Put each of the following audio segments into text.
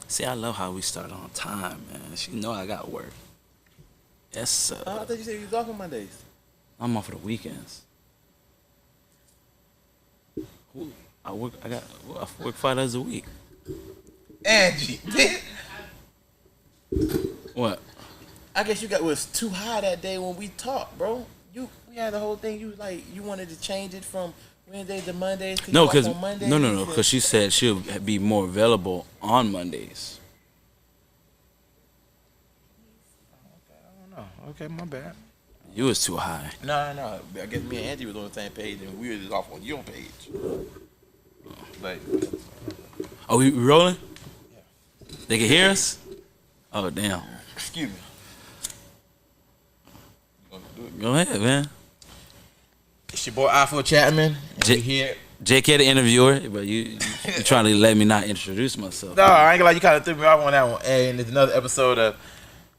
See, I love how we start on time, man. She know I got work. Yes, I thought you said you was off on Mondays. I'm off for the weekends. Ooh, I work 5 days a week. Angie, What? I guess you got was too high that day when we talked, bro. We had the whole thing. You was like you wanted to change it from Wednesdays to Mondays. No, you off cause on Mondays. no, cause she said she'll be more available on Mondays. I don't know. Okay, my bad. You was too high. No. I guess me and Angie was on the same page, and we were just off on your page. Like, Are we rolling? Yeah. They can hear us? Oh, damn. excuse me. Go ahead, man. It's your boy Afro Chapman. And we here. JK the interviewer, but you trying to let me not introduce myself. No, I ain't gonna lie. You kind of threw me off on that one. And it's another episode of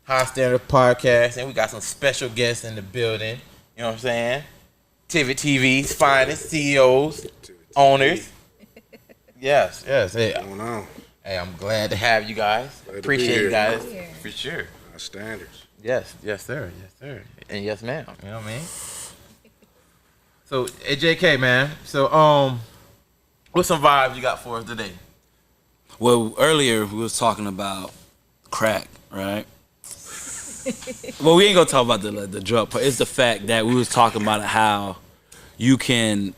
High Standard Podcast, and we got some special guests in the building. You know what I'm saying? TV's finest CEOs, owners. Yes. Hey, What's going on? hey, I'm glad to have you guys. Glad to be Appreciate here. you guys Here. for sure. Our standards. Yes, sir, and yes, ma'am. You know what I mean? So, hey, JK, man. So, what's some vibes you got for us today? Well, earlier we was talking about crack, right? Well, we ain't gonna talk about the drug part. It's the fact that we was talking about how you can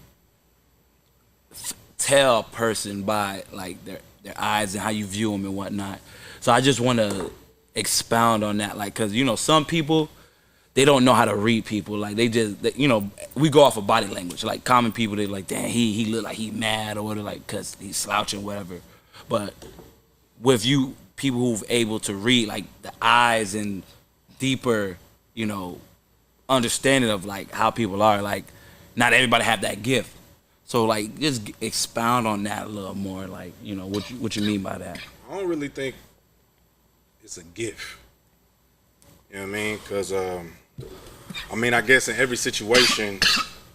tell a person by like their eyes and how you view them and whatnot. So I just want to expound on that, like, cause some people, they don't know how to read people. Like we go off of body language. Like common people, they like, damn, he look like he mad or whatever, like cause he's slouching, whatever. But with you, people who've able to read like the eyes and deeper, understanding of like how people are, like not everybody have that gift. So like just expound on that a little more, like what you mean by that. I don't really think it's a gift. You know what I mean? Because, I guess in every situation.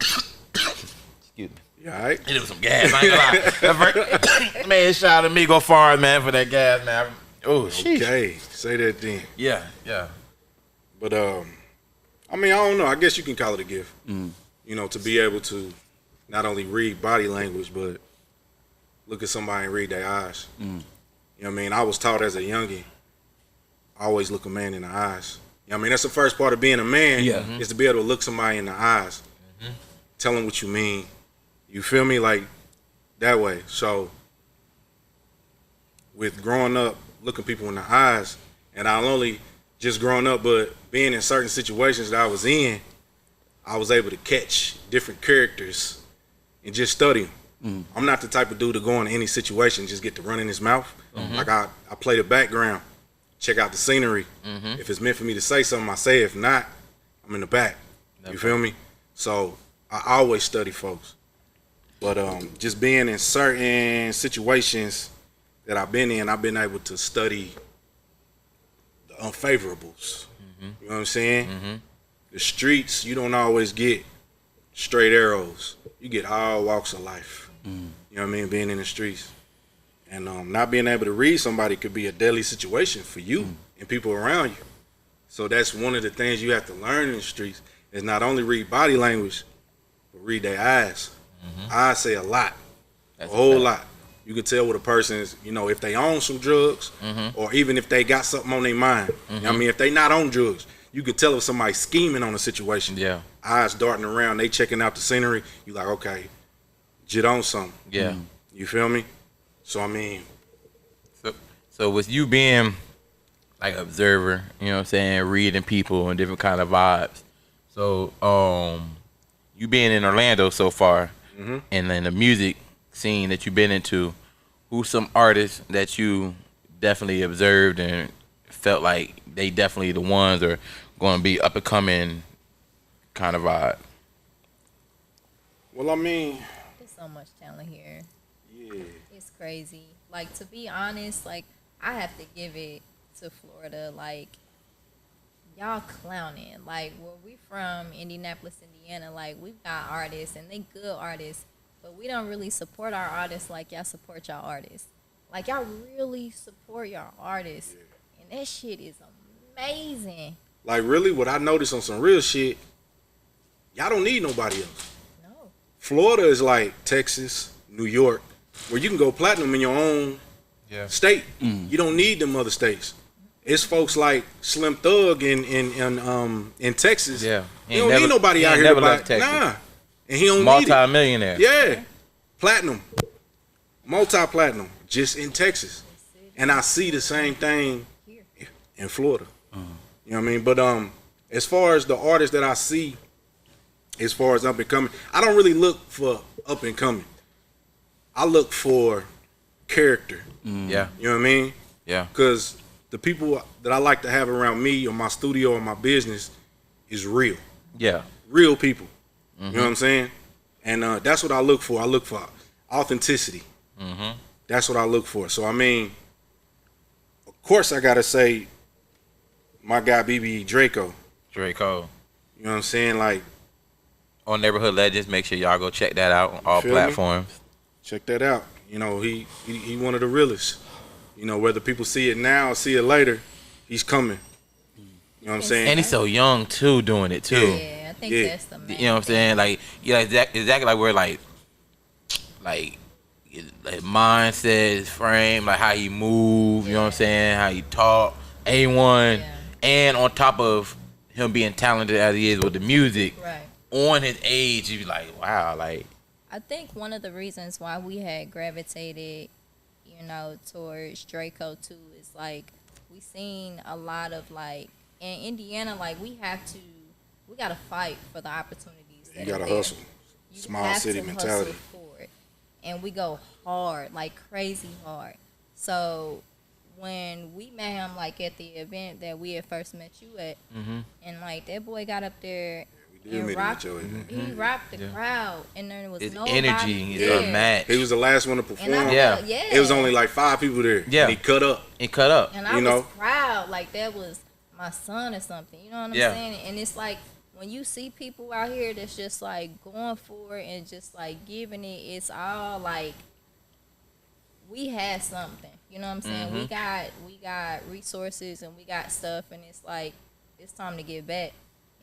Excuse me. You all right? It was some gas. I ain't gonna lie. Man, shout out to me, go far, man, for that gas, man. Oh, sheesh. Okay, say that then. Yeah. But, I don't know. I guess you can call it a gift. To be able to not only read body language, but look at somebody and read their eyes. You know what I mean? I was taught as a youngin', always look a man in the eyes. You know what I mean? That's the first part of being a man, is to be able to look somebody in the eyes, tell them what you mean. You feel me? Like, that way. So, with growing up, looking people in the eyes, and not only just growing up, but being in certain situations that I was in, I was able to catch different characters and just study them. I'm not the type of dude to go into any situation and just get to run in his mouth. Like I play the background, check out the scenery. If it's meant for me to say something, I say it. If not, I'm in the back. You feel me? So I always study folks. But just being in certain situations that I've been in, I've been able to study the unfavorables. You know what I'm saying? The streets, you don't always get straight arrows. You get all walks of life. You know what I mean? Being in the streets. And not being able to read somebody could be a deadly situation for you and people around you. So that's one of the things you have to learn in the streets, is not only read body language, but read their eyes. Eyes say a lot, That's a whole lot. You can tell what a person is, if they own some drugs, or even if they got something on their mind. You know what I mean? If they not on drugs, you could tell if somebody's scheming on a situation. Yeah. Eyes darting around, they checking out the scenery. You like, okay, get on something. Yeah. You feel me? So So with you being like observer, you know what I'm saying, reading people and different kind of vibes. So you being in Orlando so far, and then the music scene that you've been into, who's some artists that you definitely observed and felt like they definitely the ones are going to be up and coming kind of vibe? well, There's so much talent here. yeah. It's crazy. Like, to be honest, like, I have to give it to Florida. Like, y'all clowning. Like, where we from, Indianapolis, Indiana, like, we've got artists, and they good artists, but we don't really support our artists like y'all support y'all artists. Like y'all really support your artists, and that shit is amazing. Like really, what I noticed on some real shit, y'all don't need nobody else. No. Florida is like Texas, New York, where you can go platinum in your own state. You don't need them other states. It's folks like Slim Thug in Texas. Yeah. He don't need nobody out here to buy. Nah. And he don't need it. Multi-millionaire. Yeah. Platinum. Multi-platinum. Just in Texas. And I see the same thing in Florida. You know what I mean? But as far as the artists that I see, as far as up and coming, I don't really look for up and coming. I look for character. Yeah. You know what I mean? Yeah. Because the people that I like to have around me or my studio or my business is real. Yeah. Real people. You know what I'm saying? And that's what I look for. I look for authenticity. That's what I look for. So, I mean, of course I got to say my guy BB Draco. Draco. You know what I'm saying? Like, on Neighborhood Legends, make sure y'all go check that out on all platforms. Check that out. You know, he one of the realest. You know, whether people see it now or see it later, he's coming. You know what I'm saying? And he's so young too, doing it too. Yeah, I think that's the main You know what I'm saying? Like, yeah, exactly like we're like mindset, his frame, like how he move. You know what I'm saying? How he talk. A1, and on top of him being talented as he is with the music, on his age, you be like, wow, like. I think one of the reasons why we had gravitated, you know, towards Draco too is like we seen a lot of like in Indiana, like we gotta fight for the opportunities. You gotta hustle. Small city mentality. For it. And we go hard, like crazy hard. So when we met him like at the event that we had first met you at, and like that boy got up there and rocked, he rocked the crowd, and there was no energy is unmatched. He was the last one to perform. It was only like 5 people there. Yeah, and he cut up. And I was proud, like that was my son or something. You know what I'm saying? And it's like when you see people out here that's just like going for it and just like giving it, it's all like we had something. You know what I'm saying? We got resources and we got stuff, and it's like it's time to give back.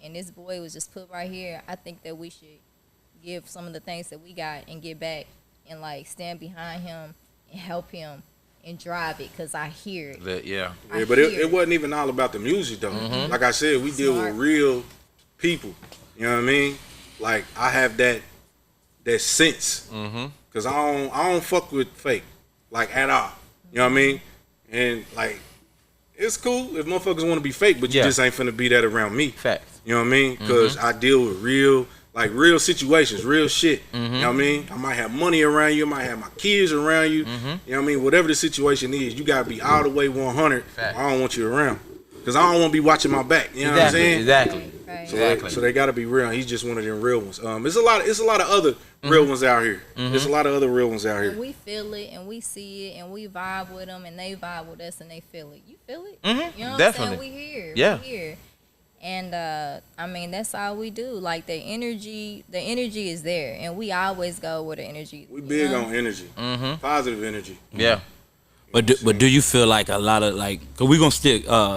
And this boy was just put right here. I think that we should give some of the things that we got and get back and like stand behind him and help him and drive it, because I hear it. But it wasn't even all about the music though. Like I said, we deal with real people. You know what I mean? Like I have that sense, because I don't fuck with fake, like at all. You know what I mean? And like it's cool if motherfuckers want to be fake, but you just ain't finna be that around me. Facts. You know what I mean? Because I deal with real situations, real shit. You know what I mean? I might have money around you, I might have my kids around you. You know what I mean? Whatever the situation is, you gotta be all the way 100. I don't want you around, because I don't want to be watching my back. You know what I'm saying? Exactly. So they gotta be real. He's just one of them real ones. It's a lot of other real ones out here. There's a lot of other real ones out here. And we feel it, and we see it, and we vibe with them, and they vibe with us, and they feel it. You feel it? You know what I'm saying? We here. Yeah. We here. And I mean, that's all we do. Like the energy is there, and we always go where the energy. We big on energy, positive energy. Yeah. But do you feel like a lot of like, cause we gonna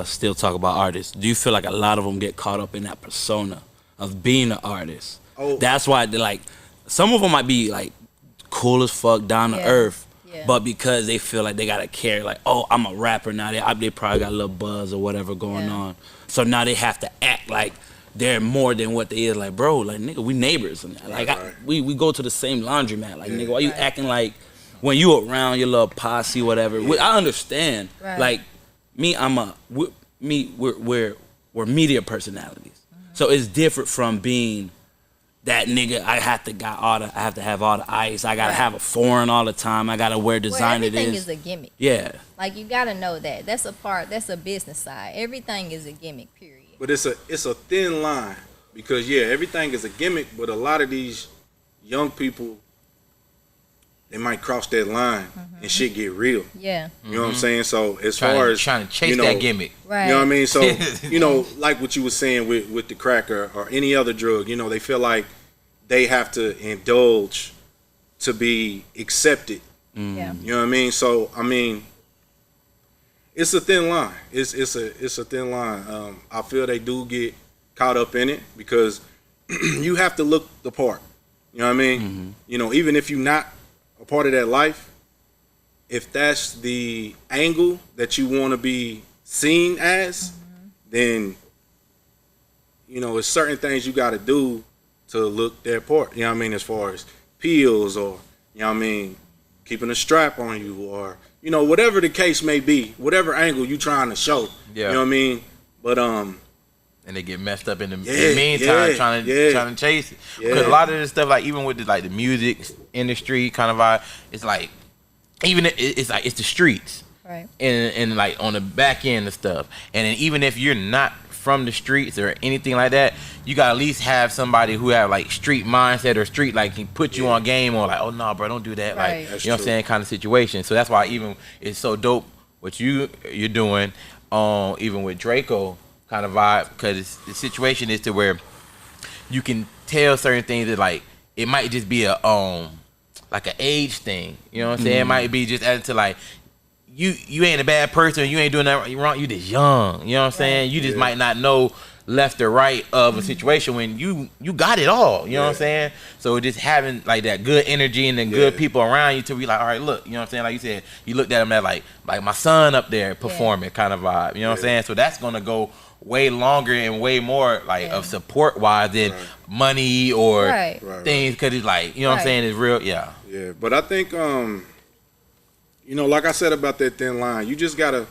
still talk about artists. Do you feel like a lot of them get caught up in that persona of being an artist? Oh, that's why they like some of them might be like cool as fuck, down to earth, but because they feel like they gotta carry like, oh, I'm a rapper now. They probably got a little buzz or whatever going on. So now they have to act like they're more than what they is. Like, bro, like nigga, we neighbors. Like we go to the same laundromat. Like nigga, why you acting like? When you around your little posse, whatever, I understand. Like me, we're media personalities, so it's different from being that nigga. I have to have all the ice. I gotta have a foreign all the time. I gotta wear designer. Everything is a gimmick. Yeah, like you gotta know that. That's a part. That's a business side. Everything is a gimmick. Period. But it's a thin line, because everything is a gimmick, but a lot of these young people, they might cross that line and shit get real. Yeah. You know what I'm saying? So as far as trying to chase that gimmick. Right. You know what I mean? So, like what you were saying with the crack or any other drug, they feel like they have to indulge to be accepted Yeah. You know what I mean? So I mean, it's a thin line. It's a thin line. I feel they do get caught up in it because you have to look the part. You know what I mean? You know, even if you're not a part of that life, if that's the angle that you want to be seen as, then you know, it's certain things you got to do to look that part. You know what I mean? As far as pills or, you know what I mean, keeping a strap on you or, you know, whatever the case may be, whatever angle you trying to show. Yeah. You know what I mean? But and they get messed up in the meantime trying to chase it. Yeah. Because a lot of this stuff, like even with the music industry kind of vibe, it's like even it's like it's the streets, Right. and like on the back end of stuff. And then even if you're not from the streets or anything like that, you gotta at least have somebody who have like street mindset or street like can put you on game or like, oh no, bro, don't do that. Right. Like That's you know what I'm true. saying, kind of situation. So that's why even it's so dope what you're doing, even with Draco kind of vibe, because the situation is to where you can tell certain things that like it might just be a like an age thing. You know what I'm saying? It might be just added to like you ain't a bad person, you ain't doing that wrong, you just young. You know what I'm saying? You just might not know left or right of a situation when you got it all. You know what I'm saying? So just having like that good energy and then good people around you to be like, all right, look, you know what I'm saying? Like you said, you looked at him like my son up there performing kind of vibe. You know what I'm saying? So that's gonna go way longer and way more like of support wise than money or things, because it's like, you know what I'm saying, it's real. Yeah, but I think you know, like I said about that thin line, you just gotta.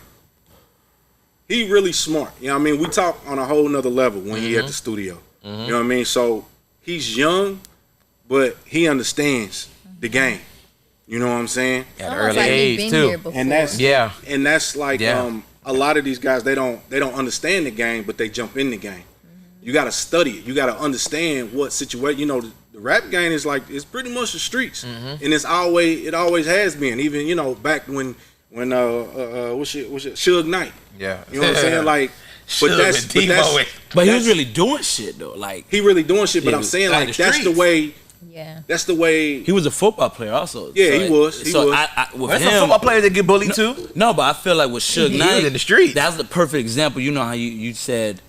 He really smart. You know what I mean? We talk on a whole nother level when he at the studio. You know what I mean? So he's young, but he understands the game. You know what I'm saying? at an early age too. And that's and that's like Yeah. a lot of these guys, they don't understand the game, but they jump in the game. You gotta study it. You gotta understand what situation. You know, the rap game is like, it's pretty much the streets, and it always has been. Even, you know, back when what's shit Suge Knight. Yeah, You know what I'm saying? Like, but he was really doing shit though. Like he really doing shit. But Yeah, I'm saying like like the that's the streets. way. Yeah. That's the way. he was a football player also. Yeah, So he was. I with There's him, some football players that get bullied too. No, but I feel like with Suge He Knight, was in the streets. That's the perfect example. You know how you said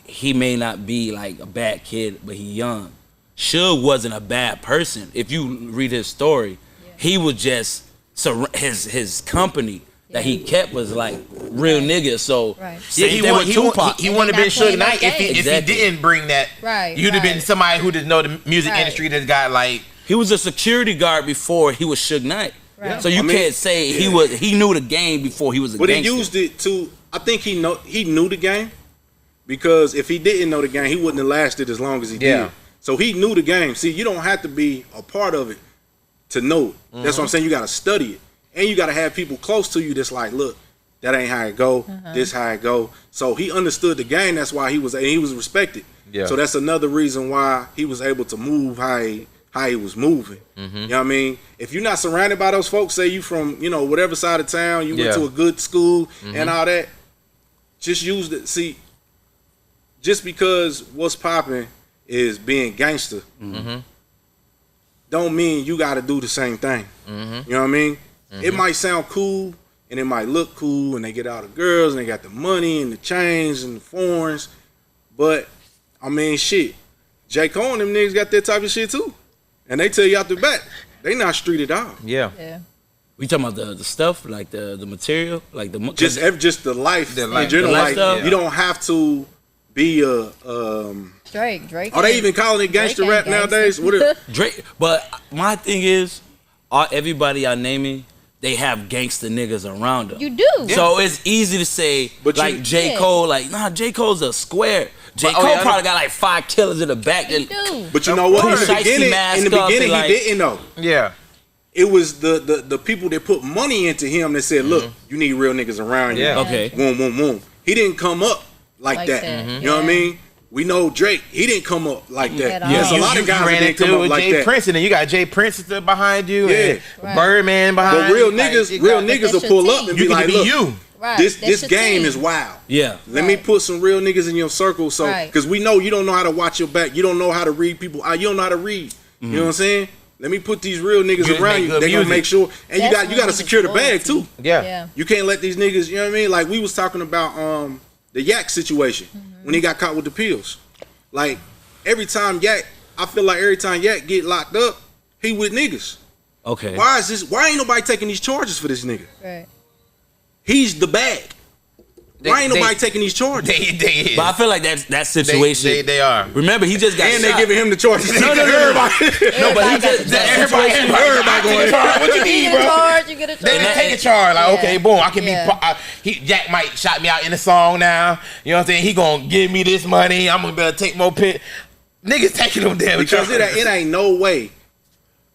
he may not be like a bad kid, but he young. Suge wasn't a bad person. If you read his story, he was just his company that he kept was like real niggas. So same thing with Tupac. He wouldn't have been Suge Knight if he Exactly. didn't bring that. Right, You'd have been right. somebody who didn't know the music industry that's got like. He was a security guard before he was Suge Knight. Right. So you can't say he knew the game before he was a But gangster. he used it to. I think he knew the game, because if he didn't know the game, he wouldn't have lasted as long as he did. So he knew the game. See, you don't have to be a part of it to know it. That's what I'm saying. You got to study it, and you got to have people close to you that's like, look, that ain't how it go. This how it go. So he understood the game. That's why he was respected. Yeah. So that's another reason why he was able to move how he was moving. You know what I mean? If you're not surrounded by those folks, say you from, you know, whatever side of town, you went to a good school and all that, just use it. See, just because what's popping is being gangster, don't mean you got to do the same thing. You know what I mean? It might sound cool and it might look cool, and they get all the girls and they got the money and the chains and the foreigns, but I mean, shit, J. Cole and them niggas got that type of shit too. And they tell you out the back, they not street at all. Yeah. We talking about the stuff, like the material, like the Just the life in general. The Like, lifestyle? you don't have to be a. Drake. Are they even calling it gangster Drake rap ain't nowadays? gangster. What it, Drake. But my thing is, everybody I'm naming, they have gangster niggas around them. You do. So it's easy to say, But like J. Cole, like, nah, J. Cole's a square. J. Cole probably got like 5 killers in the back. You do. but you know what? In the Shiesty beginning, mask up he and like- didn't know. Yeah. It was the people that put money into him that said, look, you need real niggas around you. Yeah. Okay. Boom. He didn't come up like that. You know what I mean? We know Drake, he didn't come up like that. At all. There's a lot of guys that didn't come up like Jay that. Prince, and then you got Jay Prince behind you, Yeah. and Right. Birdman behind. But real you. Like, niggas, you real got- niggas will that's pull your up and You be can like, be look, you. Right. this That's your game team. is wild. Yeah. Let me Right. put some real niggas in your circle, so Right. because we know you don't know how to watch your back, you don't know how to read people, you don't know how to read. You know what I'm saying? Let me put these real niggas Good, around make you. good They gonna music. make sure, and That's you got to when secure the niggas bag too. loyalty. Yeah. You can't let these niggas. You know what I mean? Like we was talking about the Yak situation when he got caught with the pills. Like every time Yak get locked up, he with niggas. Okay. Why ain't nobody taking these charges for this nigga? Right. He's the bag. Why ain't nobody taking these charges? They But I feel like that situation. They are. Remember, he just got And shot. they giving him the charges. No, Everybody. No, but he just Everybody going. What you need, bro? You get a They charge. didn't take a charge. Like, Yeah. okay, boom, I can Yeah. be. Jack might shout me out in the song now. You know what I'm saying? He gonna give me this money. I'm gonna be able to take more pit. Niggas taking them damn Because charges. it ain't no way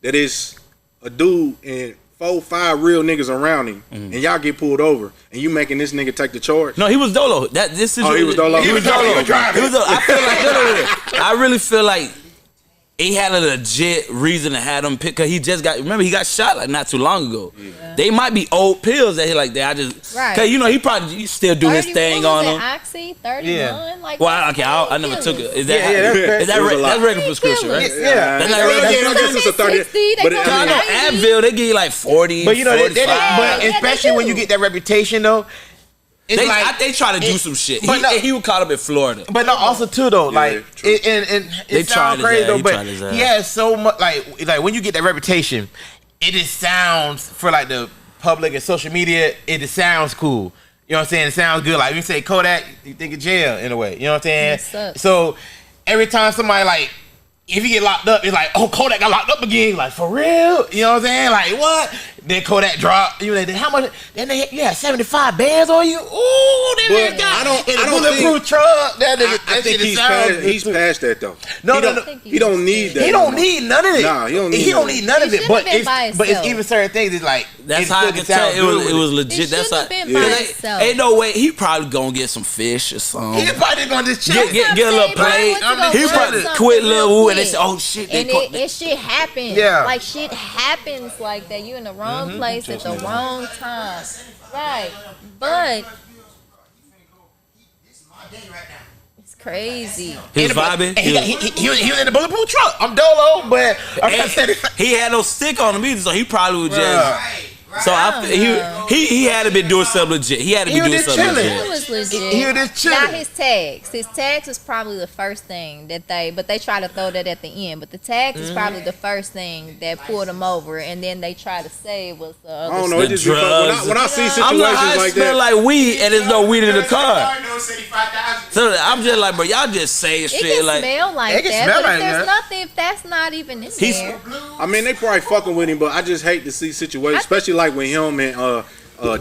that it's a dude and 4-5 real niggas around him, and y'all get pulled over, and you making this nigga take the charge. No, he was dolo. This is. Oh, he was dolo. He was He was dolo. driving. He was dolo. I feel like I really feel like he had a legit reason to have him pick. Cause he just got. Remember, he got shot like not too long ago. Yeah. They might be old pills that he like. That I just. Right. Cause you know he probably still do his thing on him. Oxy 31. Yeah. Like. Well, okay, I never took it. Is that? Is that It was a lot. that's regular prescription, right? Yeah. That's not Yeah, regular. I guess it's a 30. 60, But they I Cause I mean, know Advil, they give you like 40. But you know, 45. but Yeah, especially they when do. you get that reputation though, it's They try to do some shit. but no- He was caught up in Florida. But no, also too though, like true. and They it tried sounds his crazy ass, though, he but tried his ass. he has so much like when you get that reputation, it just sounds for like the public and social media. It just sounds cool. You know what I'm saying? It sounds good. Like when you say Kodak, you think of jail in a way. You know what I'm saying? It sucks. So every time somebody like. If you get locked up, it's like, oh, Kodak got locked up again. Like, for real? You know what I'm saying? Like, what? Then Kodak dropped. You like, how much? Then you had 75 bands on you? Ooh, that But nigga got I don't in a think- bulletproof truck. That nigga, I that think shit sounds he's past that though. No, he no, don't, no. He don't need that. He don't need none of it. Nah, he don't need He don't none of need it. none of He it. shouldn't But have been by it's himself. even certain things. It's like That's it how I doesn't could tell sound it good was with legit. He That's shouldn't how. have been by Cause himself. ain't no way he probably gonna get some fish or something. He probably gonna just chill. Get a little plate. He probably quit Lil Woo and they say, oh shit, they And caught it shit happens. Yeah. Like shit happens like that. You in the wrong place at the wrong time. Right. But it's crazy. He was vibing. And he was in the bulletproof truck. I'm dolo, but I said it. He had no stick on him either, so he probably was just. Bruh. So he had to be doing something legit. He had to be He was doing just something chilling. It legit. was legit. He was just chilling. Not his tags. His tags was probably the first thing that they try to throw that at the end. But the tags is probably the first thing that pulled him over, and then they try to say it was the other. I don't know. The It just be drugs. when I see I'm situations like, I like smell that. like weed and there's no weed in the car. So I'm just like, bro, y'all just say It shit can like. smell like It can that, smell but like if there's that. nothing, if that's not even in He's- there, I mean, they probably fucking with him, but I just hate to see situations, especially like with him and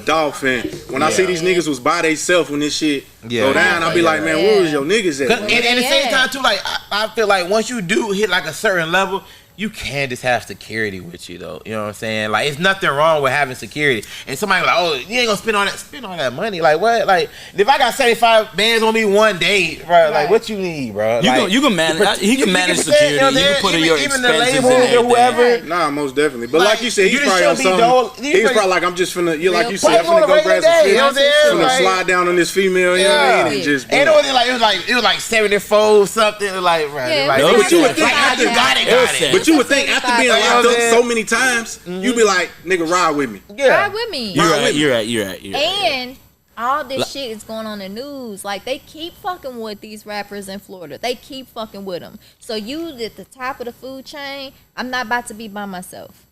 Dolphin. When I see these niggas was by theyself when this shit go down, I'll be like, man, where was your niggas at? And at the same time too, like I feel like once you do hit like a certain level, you can't just have security with you though. You know what I'm saying? Like it's nothing wrong with having security. And somebody like, oh, you ain't gonna spend all that money. Like what? Like if I got 75 bands on me one day, bro, like what you need, bro? You can manage. He can manage security. You can put in your even the expenses label and or everything. whoever. Nah, most definitely. But like you said, he's you just probably on shouldn't be something. dull- you He's probably- probably like, I'm just finna, you like you said, Probably I'm finna on a go regular grab some day, fish. you know what I'm saying? Finna Like- slide down on this female, you know what I mean? And just And it was like 74 something, like right. Yeah, like, No, but you would think after after- got It was it. sad. But you would think after being locked up so many times, you'd be like, nigga, ride with me. ride with me. You're right. And all this shit is going on in the news. Like, they keep fucking with these rappers in Florida. They keep fucking with them. So you at the top of the food chain, I'm not about to be by myself.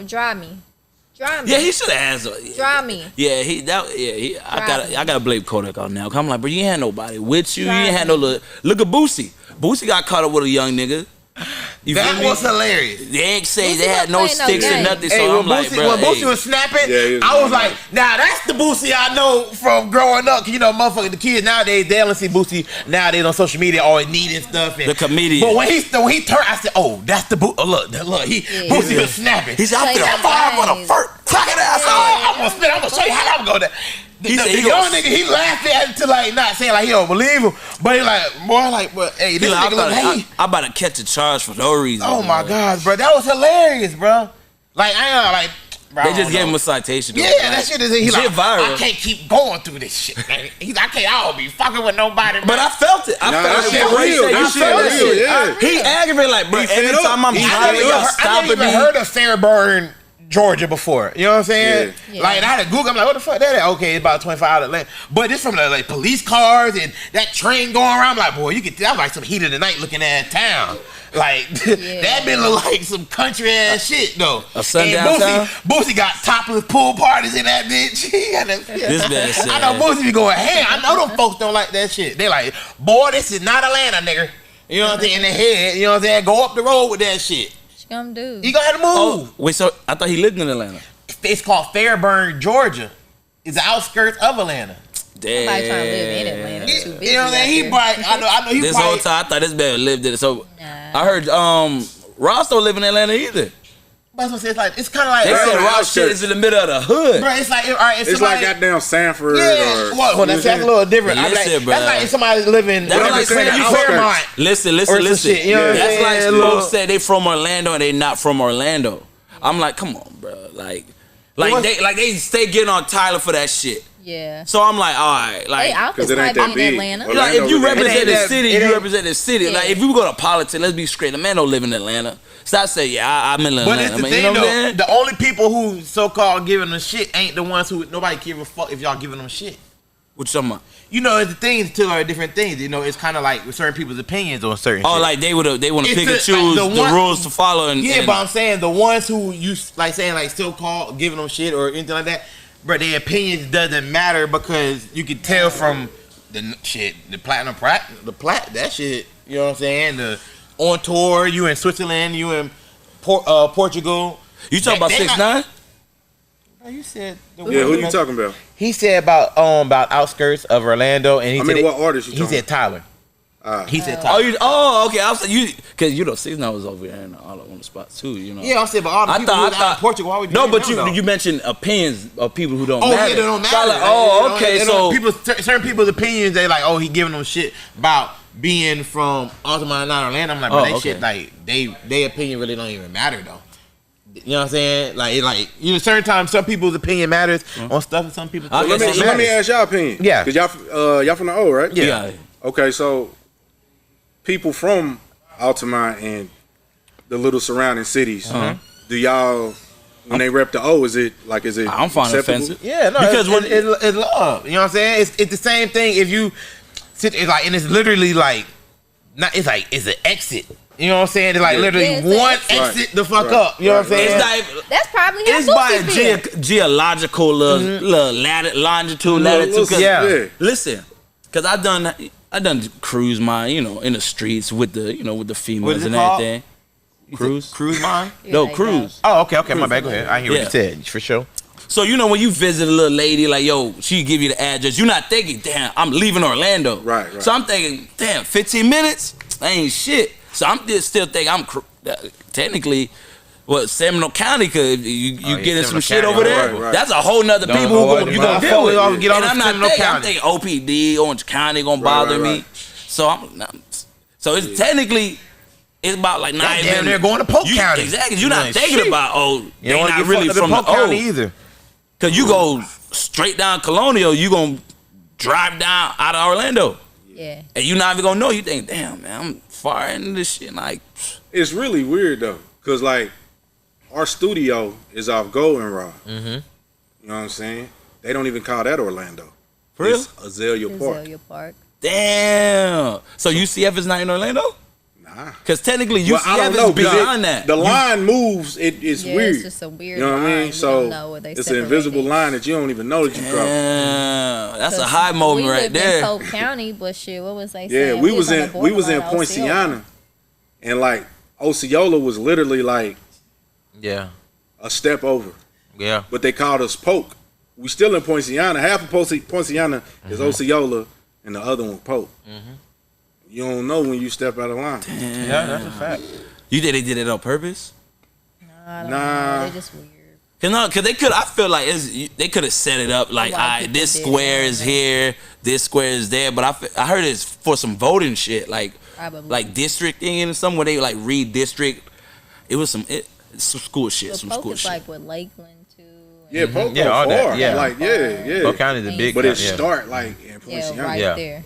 Drive me. Yeah, he should have asked. Drive me. Yeah, I gotta blame Kodak on now. 'Cause I'm like, bro, you ain't had nobody with you. You ain't had no look at Boosie. Boosie got caught up with a young nigga. You feel That me? was hilarious. They ain't say Boosie they had no wasn't playing no sticks and game. nothing. So Hey, I'm like, bro, when Boosie hey. was snapping, Yeah, he was I was doing like, now that's the Boosie I know from growing up. 'Cause you know, motherfucker, the kids nowadays, they only see Boosie nowadays on social media always needing stuff. And, The comedian. But when he turned, I said, oh, that's the Boosie. Oh, look, Boosie was snapping. He said, I'm Play finna that fire with a game. first cracking ass I'm gonna show you how I'm gonna. The He said he young gonna- nigga, he laughed at it to like not saying like he don't believe him, but he like more like, but hey, He this like, nigga look like he. I'm about to catch a charge for no reason. Oh my bro. gosh, bro, that was hilarious, bro. Like I ain't like, They just gave him a citation. Yeah, that shit is he like, viral. I can't keep going through this shit. Man. I don't be fucking with nobody. But I felt it. I felt shit it. real. You That felt shit real, it. yeah. He aggravated like, bro. Every time I'm driving, y'all I stopping never me. even heard of Fairburn, Georgia before. You know what I'm saying? Yeah. Like, I had to Google. I'm like, what the fuck that is? Okay, it's about 25 out of Atlanta. But it's from the like police cars and that train going around. I'm like, boy, you could tell like some heat of the night looking at town. Like, that been look like some country ass shit, though. A sundown town? Boosie got topless pool parties in that bitch. He got that, This man said. I know Boosie be going ham. I know them folks don't like that shit. They like, boy, this is not Atlanta, nigga. You know what I'm saying? In their head, you know what I'm saying? Go up the road with that shit. What you gonna do? You gonna have to move. Oh, wait, so I thought he lived in Atlanta. It's called Fairburn, Georgia. It's the outskirts of Atlanta. Damn. Somebody trying to live in Atlanta. Too busy. You know what I'm saying? He out probably, I know he This probably. whole time I thought this man lived in it. So Nah. I heard Ross don't live in Atlanta either. That's what I'm saying. It's kind of like. They said Atlanta Ross shit outskirts. is in the middle of the hood. Bro, it's like, all right, if It's somebody, like goddamn Sanford. yeah, Or, well, that's a little different. I'm Listen, like, bro. that's like if somebody living. That's like saying you from Fairmont. Listen. Or some shit, you know what I'm That's saying? like A little- folks say they from Orlando and they not from Orlando. I'm like, come on, bro. Like they stay getting on Tyler for that shit. Yeah. So I'm like, all right, They like. outfits it ain't might that be in big. Atlanta. Orlando Like, if you was in represent the Atlanta. city, It you ain't- represent the city. Yeah. Like, if you go to politics, let's be straight. The man don't live in Atlanta. Stop saying, yeah, I'm in Atlanta. But it's the man. thing You know what I'm though, saying? the only people who so-called giving them shit ain't the ones who nobody give a fuck if y'all giving them shit. What you talking about? You know, it's the things too are different things. You know, it's kind of like with certain people's opinions on certain. Oh, shit. like they want to It's pick and the- choose like the one- rules to follow. And, Yeah, and but I'm saying the ones who you like saying like still call giving them shit or anything like that, but their opinions doesn't matter because you can tell from the shit, the that shit. You know what I'm saying? The on tour, you in Switzerland, you in Portugal. you talking about They 6ix9ine? Oh, you said Yeah, who you talking about? He said about outskirts of Orlando, and he I said mean, what artist you he talking said Tyler. He said Oh, Tyler. okay. I was you because 6ix9ine was over here and all on the spot too. You know. Yeah, I'm saying, but all the people who was out in Portugal, why would you No, name but them, though? you mentioned opinions of people who don't Oh matter. yeah, they don't So I matter. like, oh, You know, okay. they So don't- certain people's opinions, they like, oh, he giving them shit about being from Altamont, not Orlando. I'm like, bro, Oh, they okay. shit like they opinion really don't even matter though. You know what I'm saying? Like you know, certain times some people's opinion matters on stuff, and some people. I Let guess me ask y'all opinion. Yeah. Cause y'all from the O, right? yeah. Okay, so people from Altamont and the little surrounding cities, do y'all when they rep the O, is it I don't find it acceptable? offensive. Yeah, no, Because it's love. You know what I'm saying? It's the same thing. If you sit, it's like, and it's literally like, not. It's like it's an exit. You know what I'm saying? It's like literally Yeah, it's an one exit. exit the fuck Right. up. You know what I'm Right. saying? It's like That's probably how it's by Boosie feel. geological little longitude, latitude. 'Cause Yeah. Listen, because I done cruise mine, in the streets with the females is it and called? everything. Cruise. Cruise mine. No, Like cruise. Oh, okay, my bad. Go ahead. I hear what Yeah. you said for sure. So when you visit a little lady, like she give you the address, you're not thinking, damn, I'm leaving Orlando. Right. So I'm thinking, damn, 15 minutes, that ain't shit. So I'm just still thinking technically, Seminole County, cause you yeah, getting some Seminole shit County, over there. right. That's a whole nother Don't people know who you what gonna they deal with. might get on And the I'm not Seminole thinking, I'm County. thinking OPD, Orange County gonna bother me. right. So it's technically. It's about like not That even damn near going to Polk County. Exactly. You're not Like, thinking shit. about You they don't want to not get really fucked up from in the Polk County O. either. Cause you go straight down Colonial, you gonna drive down out of Orlando, Yeah. and you not even gonna know. You think, damn man, I'm far into this shit. Like, It's really weird though, cause like our studio is off Goldenrod. Mm-hmm. You know what I'm saying? They don't even call that Orlando. For real? It's Azalea Park. Azalea Park. damn. So UCF is not in Orlando? Nah. Cause technically Well, I UCF don't know, is beyond 'cause that. the line moves. It's Yeah, weird. it's just a weird You know what I line. mean? You So don't know where they it's an separate invisible it. line that you don't even know that you crossed. Damn, that's a 'Cause high moment we right lived in there. Polk County, but shit, what was they Yeah, saying? we was on the in borderline of Poinciana, and like Osceola was literally like Yeah, a step over, yeah. but they called us Polk. We still in Poinciana. Half of Poinciana is Osceola, and the other one Polk. You don't know when you step out of line. Yeah, that's a fact. You think they did it on purpose? I don't Nah. know. They're just weird. Cause they could. I feel like they could have set it up like, A lot of all right, people this did. square is here, this square is there. But I heard it's for some voting shit, like Probably. districting and something where they like redistrict. It was some school shit, But some Polk school is shit. like with Lakeland too. Yeah, Polk Yeah, all far. that, yeah. Like, yeah. Polk County is a big. But it yeah. start like in Poinciana. right Yeah. there.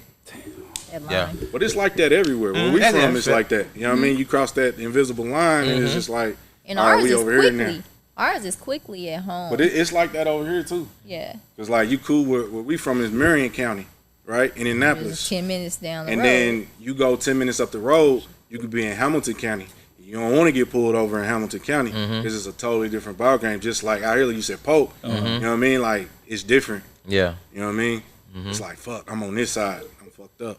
That line. Yeah. But it's like that everywhere. Where we That's from, it. it's like that. You know what I mean? You cross that invisible line, and it's just like, And all right, ours we is over here now. quickly. Ours is quickly at home. But it's like that over here too. yeah. Cause like you cool where we from is Marion County, right? In It's Indianapolis. 10 minutes down the And road. then you go 10 minutes up the road, you could be in Hamilton County. You don't want to get pulled over in Hamilton County. This is a totally different ball game. Just like out here, like you said, Polk. You know what I mean? Like it's different. Yeah. You know what I mean? It's like fuck, I'm on this side. I'm fucked up.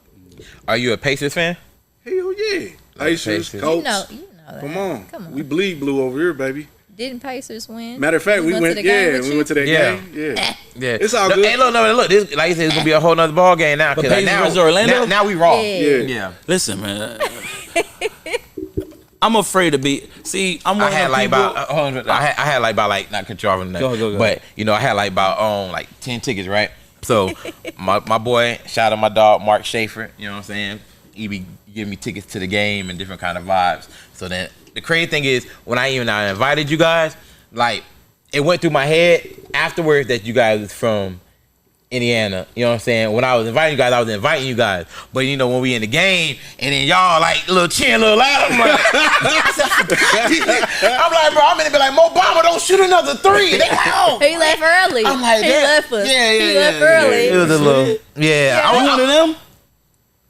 Are you a Pacers fan? Hell yeah. Pacers, Pacers. Colts. you know that. Come on. Come on. We bleed blue over here, baby. Didn't Pacers win? Matter of fact, we went to the game with we you? went to that Yeah. game. Yeah. Yeah. It's all No, good. Hey, look. This, like you said, it's gonna be a whole nother ball game now. But 'cause, like, Pacers now, versus Orlando? Now we raw. Yeah. Yeah. Listen, man. I'm afraid to be. See, I'm one I of had the like people. about I had like about like not controlling that, Go. but you know I had like about like 10 tickets, right? So my boy, shout out my dog Mark Schaefer, you know what I'm saying? He be giving me tickets to the game and different kind of vibes. So then the crazy thing is when I invited you guys, like it went through my head afterwards that you guys was from Indiana, you know what I'm saying? When I was inviting you guys, I was inviting you guys. But you know, when we in the game and then y'all like a little cheering, a little loud, I'm like, I'm like, bro, I'm gonna be like, Mo Bamba don't shoot another three. They like, oh. He left early. I'm like, he that- left us. Yeah, He left early. It was a little, yeah. You one of them?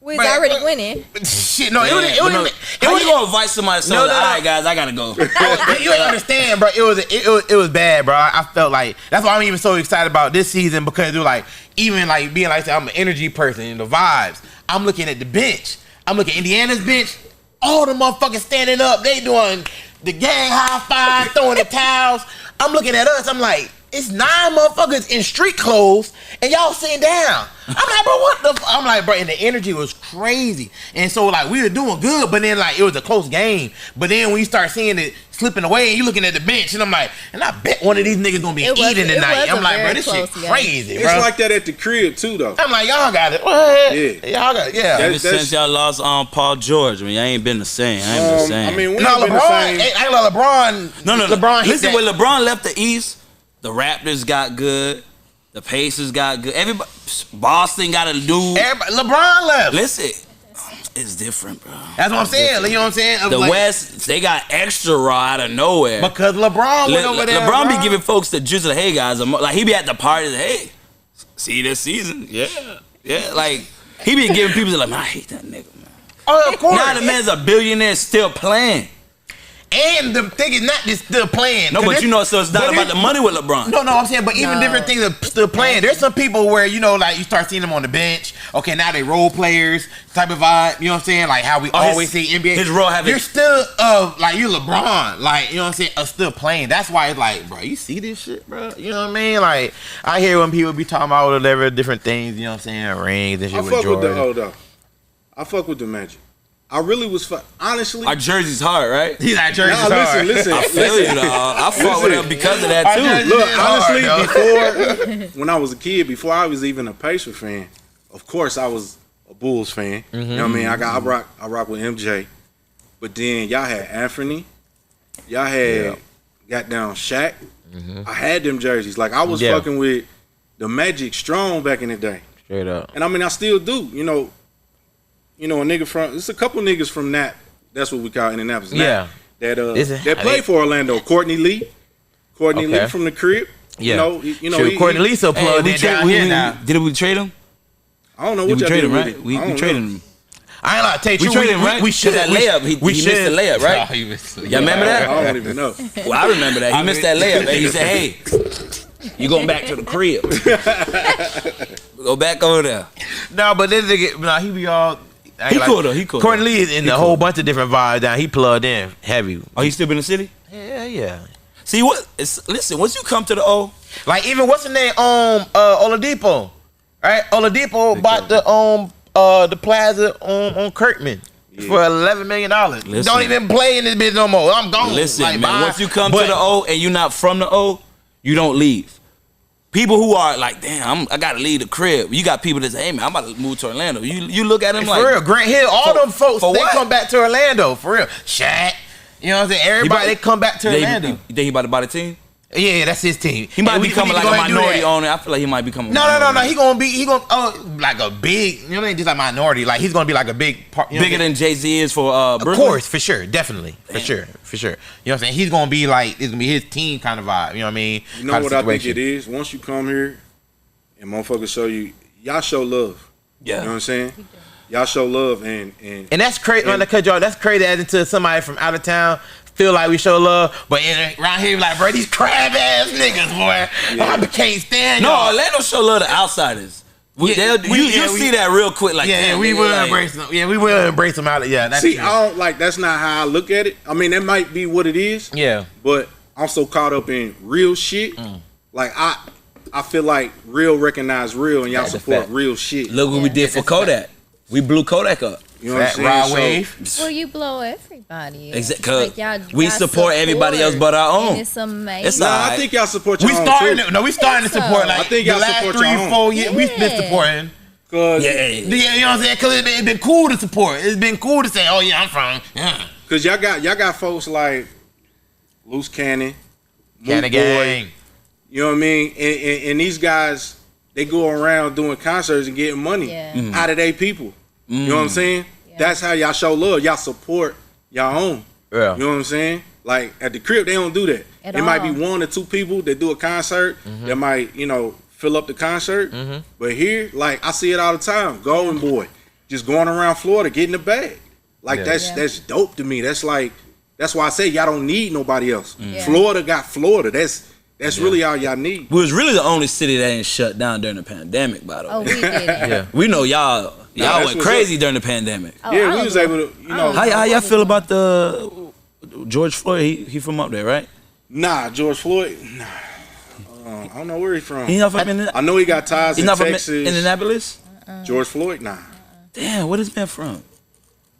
We was already winning. Shit, no, it was. How you gonna invite somebody? So, No, no, all no. right, guys, I gotta go. You ain't understand, bro. It was bad, bro. I felt like that's why I'm even so excited about this season because it was like even like being like I said, I'm an energy person and the vibes. I'm looking at the bench. I'm looking at Indiana's bench. All the motherfuckers standing up. They doing the gang high five, throwing the towels. I'm looking at us. I'm like, it's 9 motherfuckers in street clothes and y'all sitting down. I'm like, bro, what the? I'm like, bro, and the energy was crazy. And so like we were doing good, but then like it was a close game. But then when you start seeing it slipping away and you looking at the bench, and I'm like, and I bet one of these niggas gonna be eating tonight. I'm like, bro, this shit crazy, bro. It's like that at the crib too, though. I'm like, y'all got it. What? Yeah. Y'all got it. Yeah. Ever since y'all lost Paul George, I mean, I ain't been the same. I ain't been the same. I mean, we No, ain't been the LeBron. same. I ain't like LeBron. no. LeBron. hit Listen, that- when LeBron left the East, the Raptors got good. The Pacers got good. Everybody, Boston got a dude. Everybody, LeBron left. Listen, it's different, bro. That's what I'm saying. You know what I'm saying? I'm The like, West, they got extra raw out of nowhere. because LeBron went over there. LeBron bro. be giving folks the juice of, hey guys, like he be at the parties, hey, see this season, yeah, like he be giving people like, man, I hate that nigga, man. Oh, of course. Now the man's a billionaire still playing. And the thing is not just still playing. No, 'Cause but there's- you know, so it's not but about the there's- money with LeBron. No, I'm saying, but even No. different things are still playing. There's some people where, you know, like you start seeing them on the bench. Okay, now they role players type of vibe. You know what I'm saying? Like how we always see NBA. his role having- You're still, like you LeBron. Like, you know what I'm saying? Still playing. That's why it's like, bro, you see this shit, bro? You know what I mean? Like, I hear when people be talking about whatever different things, you know what I'm saying? Rings and shit I with fuck with Jordan. the O though. I fuck with the Magic. I really was honestly. Our jersey's hard, right? He's like, Jersey's Nah, hard. listen. I feel you, dog. I fuck with him because of that Our too. jersey- Look, It's hard, honestly, before when I was a kid, before I was even a Pacer fan, of course I was a Bulls fan. You know what I mean? I rock with MJ, but then y'all had Anthony, y'all had got down Shaq. I had them jerseys. Like I was Yeah. fucking with the Magic Strong back in the day, Straight up. and I mean I still do. You know, a nigga from it's a couple niggas from Nap. That's what we call Indianapolis. Nap, Yeah. that played for Orlando. Courtney Lee Okay. from the crib. Yeah. You know, Shoot, he- Courtney Lee so Hey, plugged we in trade, down we, here we, now. did we trade him? I don't know Did what we y'all trade did him, with right? it. We I don't traded know. him. I ain't like tell you We truth, traded him, right? We should That layup. He missed the layup, right? Oh, he missed the Y'all remember that? I don't even know. Well, I remember that. He missed that layup. And he said, hey, you going back to the crib. Go back over there. No, but this nigga, he be all. He cool though. He cool. Courtney Lee is in a whole bunch of different vibes down. He plugged in heavy. Oh, he still been in the city? Yeah. See what? Listen, once you come to the O, Like even what's the name? Oladipo, right? Oladipo bought the plaza on Kirkman for $11 million. Listen. Don't even play in this bitch no more. I'm gone. listen, Like, man. bye. Once you come But- to the O and you're not from the O, you don't leave. People who are like, damn, I gotta leave the crib. You got people that say, hey man, I'm about to move to Orlando. You look at them for like, real, Grant Hill, all For- them folks, for they what? come back to Orlando for real. Shaq, you know what I'm saying? Everybody, they come back to you Orlando. think he about to buy the team? Yeah, that's his team. He might And we become need to like go a ahead and do minority that. owner. I feel like he might become a No. minority. He gonna like a big. You know, what I mean, just like minority. Like he's gonna be like a big part. You know Bigger what I mean? than Jay-Z is for Of Brooklyn? course, for sure, definitely, for sure. You know what I'm saying? He's gonna be like, it's gonna be his team kind of vibe. You know what I mean? You know what I think it is? Once you come here and motherfuckers show you, y'all show love. Yeah. You know what I'm saying? Y'all show love and And that's crazy. When I cut y'all, that's crazy. As into somebody from out of town feel like we show love, but around here, like, bro, these crab ass niggas, boy. Yeah. I can't stand No, y'all. Orlando show love to outsiders. You see that real quick. Like, Yeah, damn, we nigga, will like, embrace them. Yeah, we will embrace them out. Yeah, that's see, true. I don't like. That's not how I look at it. I mean, that might be what it is. Yeah. But I'm so caught up in real shit. Like I feel like real recognize real, and y'all That's a support fact. real shit. Look what we did for Kodak. We blew Kodak up. You know what I'm Fat saying? raw So- wave. Well, you blow everybody. Exactly. We support everybody else but our own. And it's amazing. It's Nah, Alright. I think y'all support your We own starting too. to, no, we starting to support like I think the y'all last support 3, your own. 4 years. We been Yeah. supporting. Cause, Yeah. Yeah, you know what I'm saying? Because it's been cool to support. It's been cool to say, oh yeah, I'm from. Yeah. Cause y'all got folks like Loose Cannon, Canna Moot Boy, gang. you know what I mean? And these guys, they go around doing concerts and getting money Yeah. out of their people. You know what I'm saying? Yeah. That's how y'all show love. Y'all support y'all own. Yeah. You know what I'm saying? Like at the crib, they don't do that. At It might be all. 1 or 2 people that do a concert that might, fill up the concert. But here, like I see it all the time. Golden Boy, just going around Florida getting the bag. Like Yeah. that's dope to me. That's why I say y'all don't need nobody else. Yeah. Florida got Florida. That's really all y'all need. We was really the only city that ain't shut down during the pandemic, by the way. Oh, we did it. Yeah. We know y'all that's went what's crazy during the pandemic. Oh, Yeah, I we was don't able know. to, you know. How y'all feel about the George Floyd? He from up there, right? Nah, George Floyd. Nah. I don't know where he's from. He not from I know he got ties He's in not from Texas. Indianapolis? George Floyd, nah. Damn, what has been from?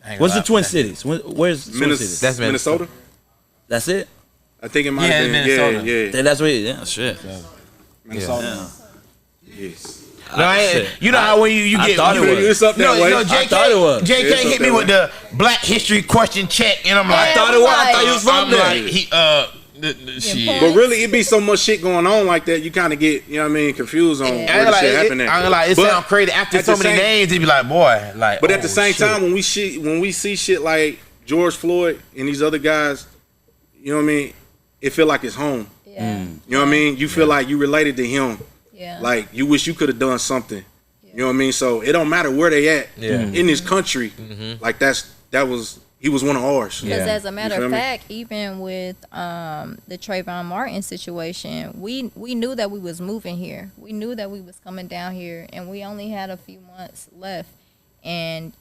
I ain't What's the gonna Twin lie. Cities? Where's the Twin Cities? That's Minnesota. That's it? I think it might Yeah, have been. Minnesota. Yeah. That's what it is. Yeah, shit. Minnesota. Yes. No, I ain't, Shit. you know how when you I get thought it was. It's up that no, way. no, I JK, thought it was. JK It's up hit me that with the Black History question check, and I'm like, I thought it was. I thought you was from I'm there. like, shit. point. But really, it be so much shit going on like that. You kind of get, you know what I mean, confused on I where ain't the like, shit happened at. I ain't like, it But sound crazy after at so the many same- names. It be like, boy, like. But oh, at the same shit. time, when we see shit like George Floyd and these other guys, you know what I mean, it feel like it's home. Yeah. You know what I mean? You feel like you related to him. Yeah. Like you wish you could have done something. You know what I mean? So it don't matter where they at in this country. Like he was one of ours. Because Yeah. as a matter feel of me? fact, even with the Trayvon Martin situation, we knew that we was moving here. We knew that we was coming down here, and we only had a few months left. And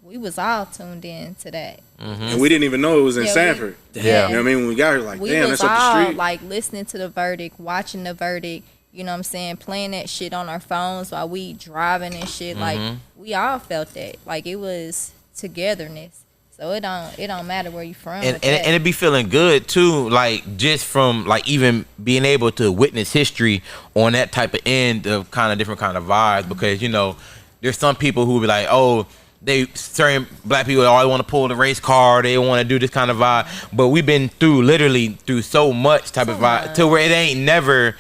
we was all tuned in to that. And we didn't even know it was in Yeah, Sanford. Yeah. You know what I mean? When we got here, like, We damn, was that's up the all street. like listening to the verdict, watching the verdict. You know what I'm saying? Playing that shit on our phones while we driving and shit. Like we all felt that. Like it was togetherness. So it don't matter where you from. And with that. it be feeling good too, like just from like even being able to witness history on that type of end of kind of different kind of vibes, because there's some people who be like, oh, they certain black people always want to pull the race card, they want to do this kind of vibe, but we've been literally through so much type of vibe to where it ain't never,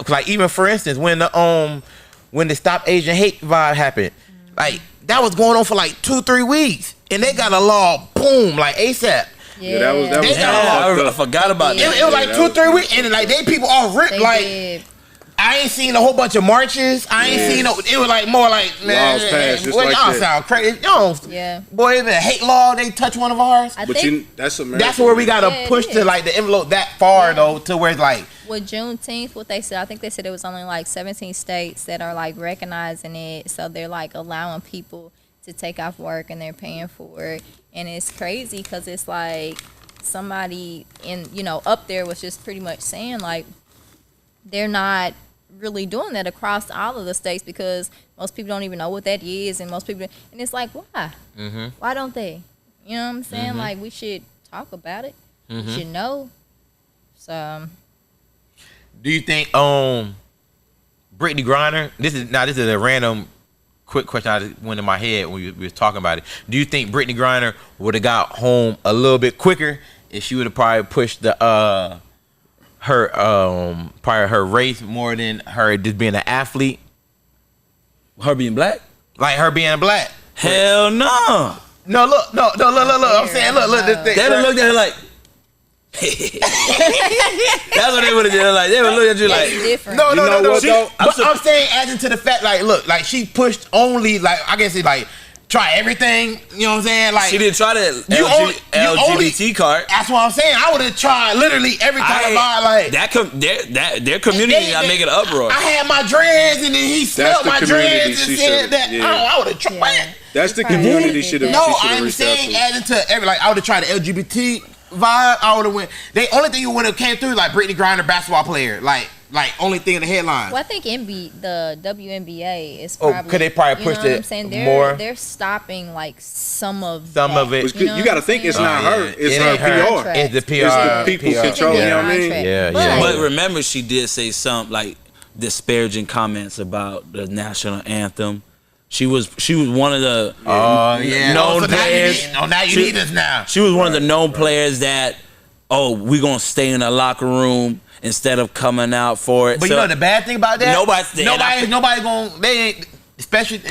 like even for instance when the Stop Asian Hate vibe happened, like that was going on for like 2-3 weeks, and they got a law, boom, like ASAP. Yeah, that was They got kinda I fucked up. forgot about Yeah. that. It was like that 2-3 weeks, and like they people all ripped. They Like did. I ain't seen a whole bunch of marches. I ain't seen no. It was like more like man, Laws passed just boy, like y'all that. sound crazy. Y'all, Yeah. boy, it's a hate law. They touch one of ours. I But think that's America. That's where we gotta Yeah, it push to is. like the envelope that far Yeah. though, to where it's like with Juneteenth, what they said, I think they said it was only like 17 states that are like recognizing it. So they're like allowing people to take off work and they're paying for it. And it's crazy because it's like somebody up there was just pretty much saying like they're not really doing that across all of the states because most people don't even know what that is, and most people, and it's like why why don't they, you know what I'm saying? Like we should talk about it. We should know. So do you think Brittany Griner, this is a random quick question I just went in my head when we was talking about it. Do you think Brittany Griner would have got home a little bit quicker if she would have probably pushed the probably her race more than her just being an athlete? Her being black? Like her being black? Hell no. No, look. I'm saying, look. They would look at her like. That's what they would have done. Like they would look at you like. Different. No. Though? I'm saying, adding to the fact, like, look, like she pushed only, like, I guess it's like try everything. You know what I'm saying? Like She didn't try the LGBT card. That's what I'm saying. I would have tried literally every kind of vibe. Like Their community not making an uproar. I had my dreads, and then he smelled the my community dreads she and said should've- that. yeah. I would have tried. Yeah. That's the Probably community did should that. have. No, she should have I'm reached out saying to. adding to every, like, I would have tried the LGBT vibe. I would have went. The only thing you would have came through is like Brittany Griner, basketball player. Like only thing in the headline. Well, I think the WNBA is Oh, probably. could they probably you know pushed what it I'm saying? more? They're stopping like some of It. But you got to think it's not her. It's It her ain't her. PR. It's the It's PR. the people PR. controlling. You know what I mean? Yeah. But remember, she did say some like disparaging comments about the national anthem. She was one of the known players. Now you need us now. She was one of the known players that, we gonna stay in the locker room instead of coming out for it. But So, you know the bad thing about that? nobody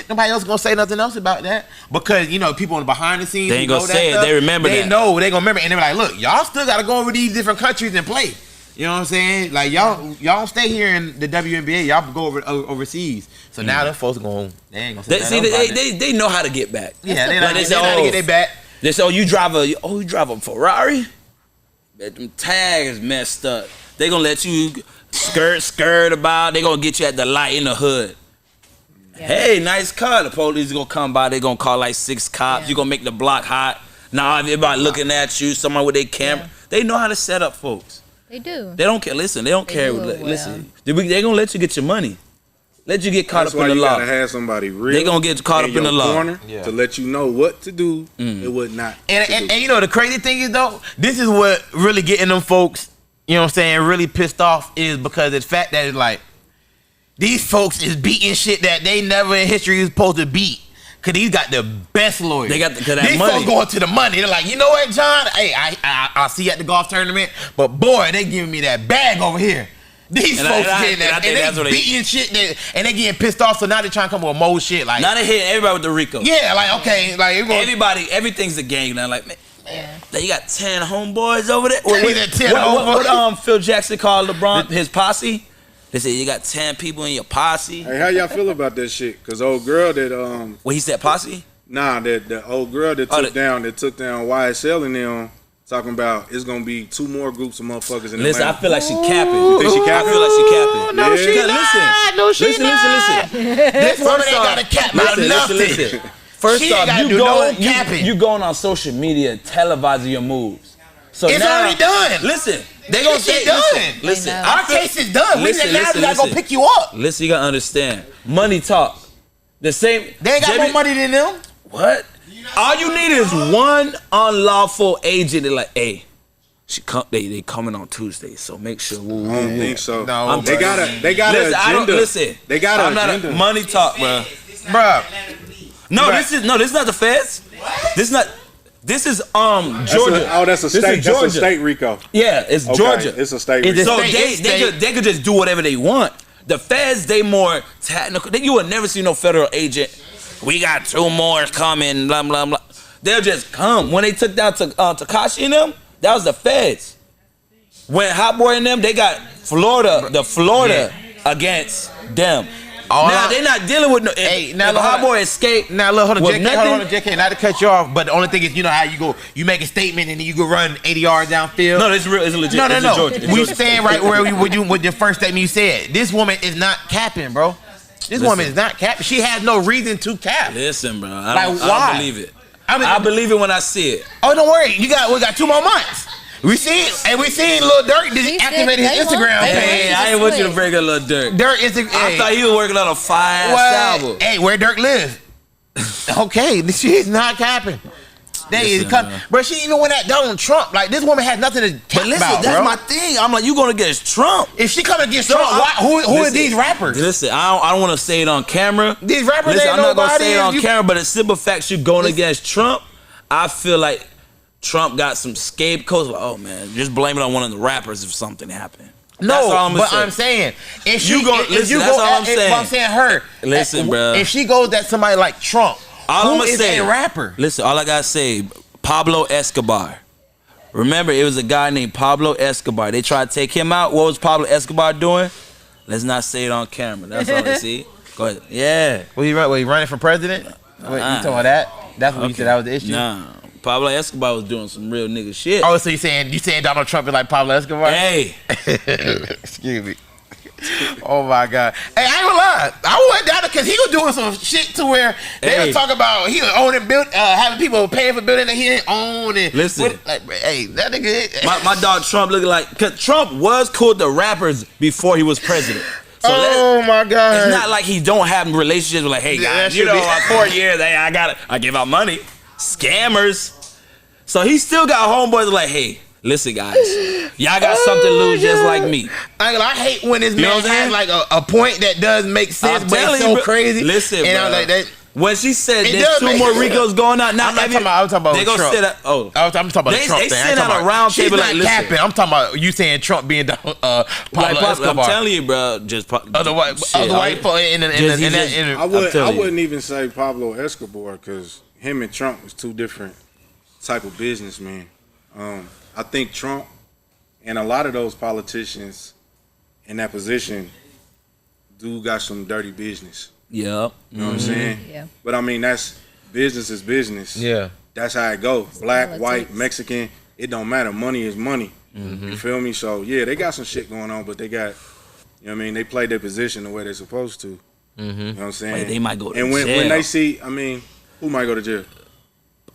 Nobody else gonna say nothing else about that, because you know people on the behind the scenes. They ain't who gonna know that say it. stuff, They remember they that. know they gonna remember, and they're like, look, y'all still gotta go over these different countries and play. You know what I'm saying? Like y'all don't stay here in the WNBA. Y'all go overseas. So now them folks going. They ain't gonna say they know how to get back. Yeah, they know Like, how to get their back. They say, you drive a Ferrari? Bet them tags messed up. They gonna let you skirt about. They gonna get you at the light in the hood. Yeah. Hey, nice car. The police gonna come by. They gonna call like 6 cops. Yeah. You gonna make the block hot. Now everybody looking at you. Someone with their camera. Yeah. They know how to set up folks. They do. They don't care. Listen, they don't They care. do it well. Listen, they gonna let you get your money. Let you get caught That's up why in the you law. gotta have somebody real. They gonna get caught up in your the law. corner to let you know what to do and what not. And you know the crazy thing is though, this is what really getting them folks, you know what I'm saying, really pissed off, is because of the fact that it's like these folks is beating shit that they never in history was supposed to beat. Cause he's got the best lawyers. They got that these money. folks going to the money. They're like, you know what, John? Hey, I'll see you at the golf tournament. But boy, they giving me that bag over here. These folks getting that, and they beating shit, and they getting pissed off. So now they trying to come with more shit. Like Now they hitting everybody with the RICO. yeah, like okay, like Everybody, everything's a gang now. Like, man, Yeah. you got 10 homeboys over there. He said 10 What Phil Jackson called LeBron his posse? They said you got 10 people in your posse. Hey, how y'all feel about that shit? Cause old girl that What he said, posse? the old girl that took down YSL and them, talking about it's gonna be 2 more groups of motherfuckers in Listen, I Atlanta. feel like she capping. You think she I capping? feel like she capping. no, she Because not. No, she listen, not. This woman ain't got a cap about nothing. Listen. First She ain't off, gotta do no capping. you going on social media televising your moves. So It's now, already done. Listen, They gonna say done. Listen, They know. Our case is done. Listen, we now listen, we gotta go listen. pick you up. Listen, you gotta understand. Money talk. The same. They ain't got more money than them. What? All you need is one unlawful agent. They're like, hey, they coming on Tuesday, so make sure. I don't think so. No, they got an agenda. They got I'm an not agenda. money talk, bro. Bruh. No, Bruh. this is not the feds. This is Georgia. That's a This is state. That's Georgia. a state RICO. Yeah, it's Okay, Georgia. it's a state It's RICO. So It's state. they could just do whatever they want. The feds, they more technical. You will never see no federal agent. We got 2 more coming, blah, blah, blah. They'll just come. When they took down Tekashi and them, that was the feds. When Hot Boy and them, they got Florida against them. Now they're not dealing with no. Hey, If now a look, Hot Boy escaped. Now look, hold on, with JK, nothing- hold on, JK, not to cut you off, but the only thing is, you know how you go, you make a statement and then you go run 80 yards downfield. No, it's real. It's legit. No. It's in Georgia. It's We Georgia. stand right where we would do with your first statement you said. This woman is not capping, bro. This woman is not capping. She has no reason to cap. Listen, bro. Like, I don't why? believe it. I mean- I believe it when I see it. Oh, don't worry. We got 2 more months. We seen Lil Durk He said activated his they want- Instagram they page. Hey, I ain't want you to break a little dirt. Durk Instagram. I thought he was working on a fire-ass album. Hey, where Durk live? Okay, she's not capping. They is Listen, come, man. bro. She even went at Donald Trump. Like this woman has nothing to cap But listen, about, that's bro. my thing. I'm like, you going against Trump. If she come against Trump, who are Listen, these rappers? Listen, I don't want to say it on camera. These rappers Listen, ain't I'm not going to nobody. say it on You- camera, but the simple fact you going against Trump, I feel like Trump got some scapegoats. Like, oh, man, just blame it on one of the rappers if something happened. That's all No, I'm gonna but say. I'm saying if she You go- if listen, you that's go all I'm at, saying. I'm saying her. Listen, bruh. If she goes at somebody like Trump, All who I'm gonna is say, a rapper? Listen, all I gotta say, Pablo Escobar. Remember, it was a guy named Pablo Escobar. They tried to take him out. What was Pablo Escobar doing? Let's not say it on camera. That's all I see. Go ahead. Yeah. Was he running for president? Wait, you talking about that? That's what you said that was the issue. Nah. Pablo Escobar was doing some real nigga shit. Oh, so you saying Donald Trump is like Pablo Escobar? Hey. Excuse me. Oh my God. Hey, I ain't gonna lie. I went down because he was doing some shit to where they was talking about he was owning having people paying for building that he didn't own. And Listen. hey, that nigga. My dog Trump looking like, cause Trump was cool with the rappers before he was president. So oh my God. It's not like he don't have relationships with like, hey guys, you know, 4 years, hey, I give out money. Scammers. So he still got homeboys like, hey, listen guys, y'all got something to lose just like me. I hate when this You know man what I'm saying? has like a point that does make sense, I'm but it's telling so you, bro. crazy. Listen, and bro. I'm like that. When she said It there's does 2 make more sense. Ricos going out, now I'm not talking about they gonna Trump. sit at, oh, I'm talking about the Trump they thing. sit at a round She's table not like, listen. capping. I'm talking about you saying Trump being Pablo like, Escobar. I'm telling you, bro, just Other white folk in that. I wouldn't even say Pablo Escobar because him and Trump was 2 different type of businessmen. I think Trump and a lot of those politicians in that position do got some dirty business. Yep. You know what I'm saying? Yeah. But I mean, that's business is business. Yeah. That's how it goes. Black, Politics. white, Mexican, it don't matter. Money is money. You feel me? So yeah, they got some shit going on, but they got, you know what I mean? They played their position the way they're supposed to. You know what I'm saying? Like, they might go to and when jail. they see, I mean, who might go to jail?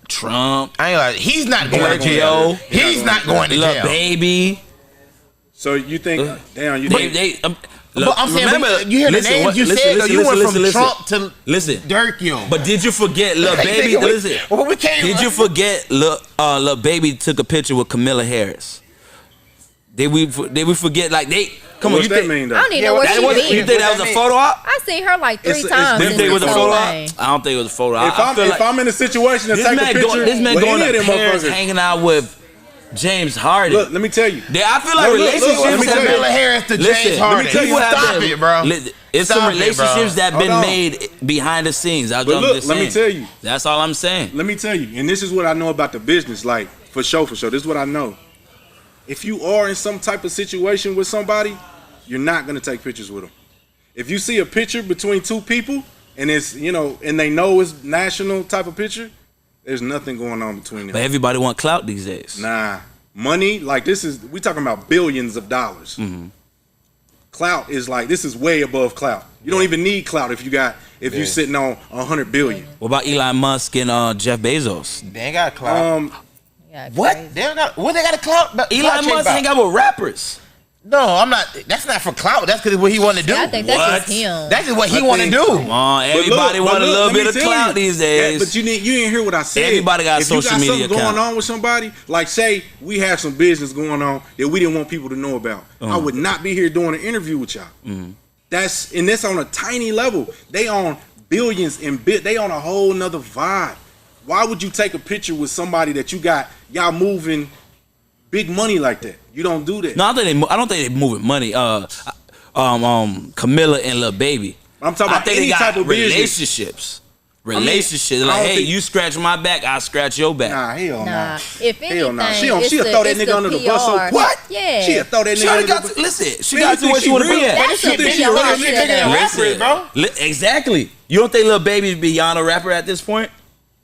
Trump, I ain't like he's not going to Giorgio. jail. He's not going to Lil jail. Baby. So you think, damn, you They, think But I'm saying, remember, but you hear the listen, names what- you listen, said, though. listen, You went listen, from listen, Trump to listen. Durkio. But did you forget Lil Baby? Listen. Well, we can't. Did you forget Lil Baby took a picture with Camilla Harris? Did we forget like they? Come on, what's you that think mean though? I don't even know what that she was, you means. think that was a photo op? I seen her like 3 It's- times. it's You think it was a this photo whole op? thing. I don't think it was a photo op. If I'm in a situation to this take a man picture, this man with going any to of them Paris motherfuckers, hanging out with James Harden. look, let me tell you. I feel like Look, relationships let me have tell you. Camilla been. Harris to Listen, James let me Harden. tell you what Stop happened. it, bro. It's Stop some it, relationships bro. that been Hold on. made behind the scenes. That's But what I'm look, just let saying. me tell you. That's all I'm saying. Let me tell you, and this is what I know about the business, like for sure. This is what I know. If you are in some type of situation with somebody, you're not gonna take pictures with them. If you see a picture between 2 people and it's, you know, and they know it's national type of picture, there's nothing going on between But them. everybody want clout these days. Nah, money like we talking about billions of dollars. Clout is like, this is way above clout. You don't even need clout if you're sitting on 100 billion. What about Elon Musk and Jeff Bezos? They ain't got a clout. Yeah, What? crazy. They don't got. What they got a clout? Elon Musk hang out with rappers. No, I'm not. That's not for clout. That's because what he want to do. Yeah, I think that's What? just him. That's just what he I want to think- do. Come on, But everybody look, want a little let me bit of tell clout you. these days. But you didn't hear what I said. Everybody got a if you social got media something account. going on with somebody, like say we have some business going on that we didn't want people to know about, I would not be here doing an interview with y'all. That's on a tiny level. They on billions and they on a whole nother vibe. Why would you take a picture with somebody that you got y'all moving big money like that? You don't do that. No, I don't think they moving money. Camilla and Lil Baby. I'm talking I about think any they got type of business. relationships. I Relationships. don't Like, hey, think- you scratch my back, I scratch your back. Nah, hell Nah, nah. if anything, Hell nah. She'll it's throw that it's nigga under the bus. So PR. what? Yeah. She'll throw that She nigga already under got the to, bus. listen. She Man, got you to think where she she want to be real? at. That's You a think she PR real shit. nigga than rappers, bro? Exactly. You don't think Lil Baby's beyond a rapper at this point?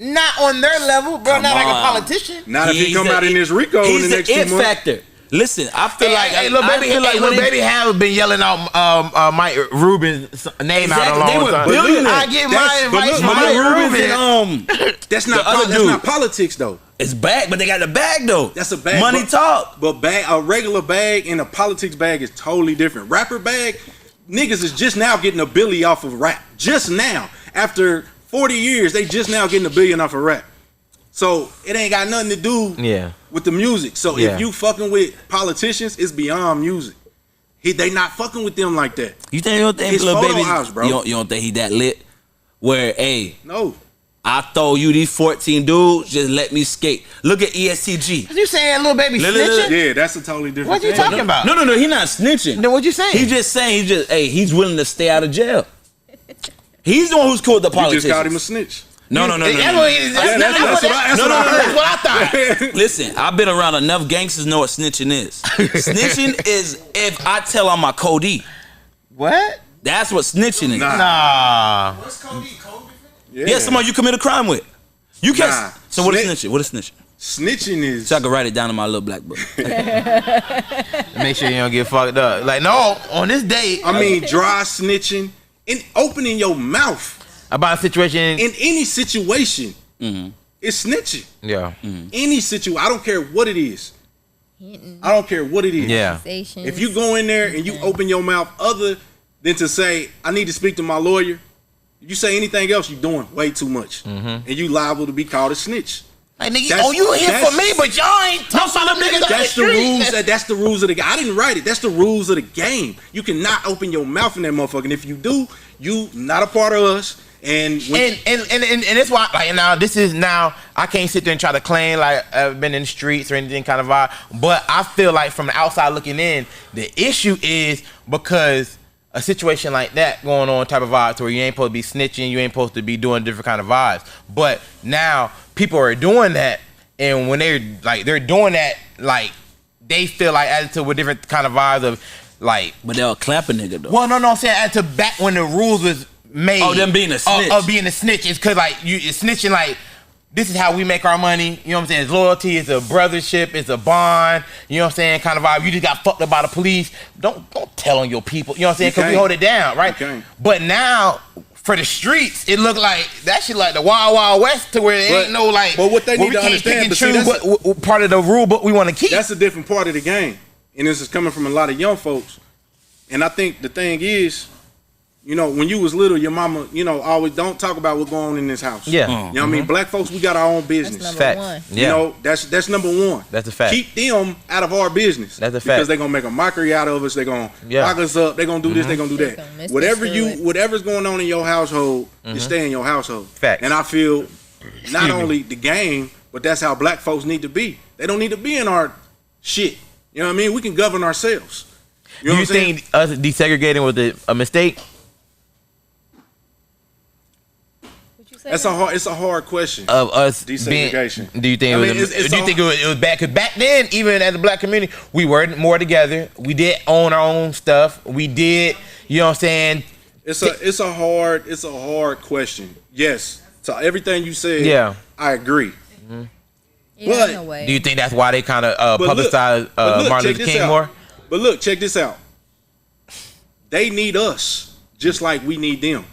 Not on their level, bro. Come not like a on. politician. Not if he He's come the- out in this Rico in He's the the next 2 it months. factor. Listen, I feel like Lil I Baby, feel like Lil when Baby have been yelling out Mike Rubin's name out a Exactly. long They were time. billionaires. I get my That's- but advice look, from but Mike look, Rubin. That's The other that's dude. not politics though. it's bag, but they got the bag though. That's a bag. Money but- talk. But a regular bag and a politics bag is totally different. Rapper bag, niggas is just now getting a billy off of rap. Just now. After 40 years, they just now getting $1 billion off of rap. So it ain't got nothing to do with the music. So Yeah. if you fucking with politicians, it's beyond music. They not fucking with them like that. You don't think It's Lil photo Baby? ops, bro. You don't think he that lit? Where, hey, No. I throw you these 14 dudes, just let me skate. Look at ESTG. You saying little baby snitching? Yeah, that's a totally different What you thing. talking about? No, he not snitching. Then what you saying? He's just saying, he's willing to stay out of jail. He's the one who's cool with the You politicians. just called him a snitch. No. That's what I thought. Listen, I've been around enough gangsters know what snitching is. Snitching is if I tell on my Cody. What? That's what snitching is. Nah. What's Cody? Yeah, someone you commit a crime with. You can't. Nah. So what is snitching? What is snitching? Snitching is. So I can write it down in my little black book. Make sure you don't get fucked up. Like, no, on this date. I mean, dry snitching and opening your mouth About a situation. in any situation. Mm-hmm. It's snitching. Yeah. Any situation. I don't care what it is. Hinting, I don't care what it is. Yeah. accusations. If you go in there and you open your mouth other than to say, I need to speak to my lawyer, if you say anything else, you're doing way too much. And you liable to be called a snitch. Like, nigga, That's- you here for that's- me, but y'all ain't talking about them niggas on That's the the street. rules. That's the rules of the game. I didn't write it. That's the rules of the game. You cannot open your mouth in that motherfucker. And if you do, you not a part of us. And when And that's why, like, now this is now I can't sit there and try to claim like I've been in the streets or anything kind of vibe, but I feel like from the outside looking in, the issue is because a situation like that going on type of vibes where you ain't supposed to be snitching, you ain't supposed to be doing different kind of vibes, but now people are doing that, and when they're doing that, like they feel like attitude with different kind of vibes of like. But they'll clap a nigga though. Well, no, I'm saying attitude back when the rules was made. Oh, them being a snitch. Of being a snitch. It's because, like, you're snitching, like, this is how we make our money. You know what I'm saying? It's loyalty. It's a brothership. It's a bond. You know what I'm saying? Kind of vibe. You just got fucked up by the police. Don't tell on your people. You know what I'm saying? Because we hold it down, right? You can't. But now, for the streets, it look like that shit like the Wild Wild West to where there ain't no, like, but what they where need we to can't pick understand, and but see, choose that's what part of the rule book we want to keep. that's a different part of the game. And this is coming from a lot of young folks. And I think the thing is, you know, when you was little, your mama, you know, always don't talk about what's going on in this house. Yeah. You know what I mean? Black folks, we got our own business. That's Facts. number one. Yeah. You know, that's number one. That's a fact. Keep them out of our business. That's a fact. Because they're gonna make a mockery out of us. They're gonna lock us up. They're gonna do this. They're gonna do They're gonna that. Whatever's going on in your household, you stay in your household. Facts. And I feel not only the game, but that's how black folks need to be. They don't need to be in our shit. You know what I mean? We can govern ourselves. You know Do you what I'm saying? think us desegregating was a mistake? What you say? It's a hard question. Of us Desegregation. do you think I it mean, was? it's Do you all- think it was bad? Because back then, even as a black community, we were more together. We did own our own stuff. We did, you know what I'm saying? It's a hard question. Yes, to everything you said. Yeah. I agree. Yeah, but- in a way. Do you think that's why they kind of But look- publicized but look, Martin check Luther this King out. more? But look, check this out. They need us just like we need them.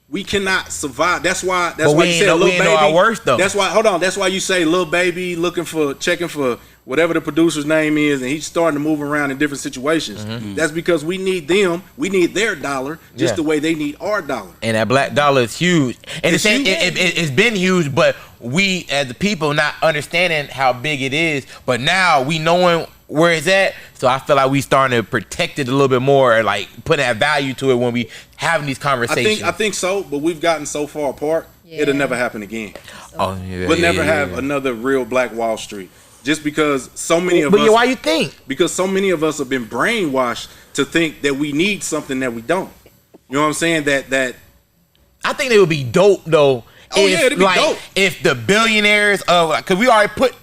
We cannot survive. That's why But we you ain't said know- we little ain't baby. know our worth, though. That's why. Hold on. That's why you say little baby checking for whatever the producer's name is, and he's starting to move around in different situations. That's because we need them. We need their dollar just Yeah. the way they need our dollar. And that black dollar is huge. And It's huge. it's been huge, but we as the people not understanding how big it is. But now we knowing where it's at. So I feel like we starting to protect it a little bit more, like putting that value to it when we having these conversations. I think so, but we've gotten so far apart, Yeah. it'll never happen again. Oh, yeah, We'll yeah, never yeah, have yeah. another real Black Wall Street. Just because so many of But us yeah, why you think? because so many of us have been brainwashed to think that we need something that we don't. You know what I'm saying? That I think they would be dope though. Oh, yeah, it'd be dope. If the billionaires of, because we already put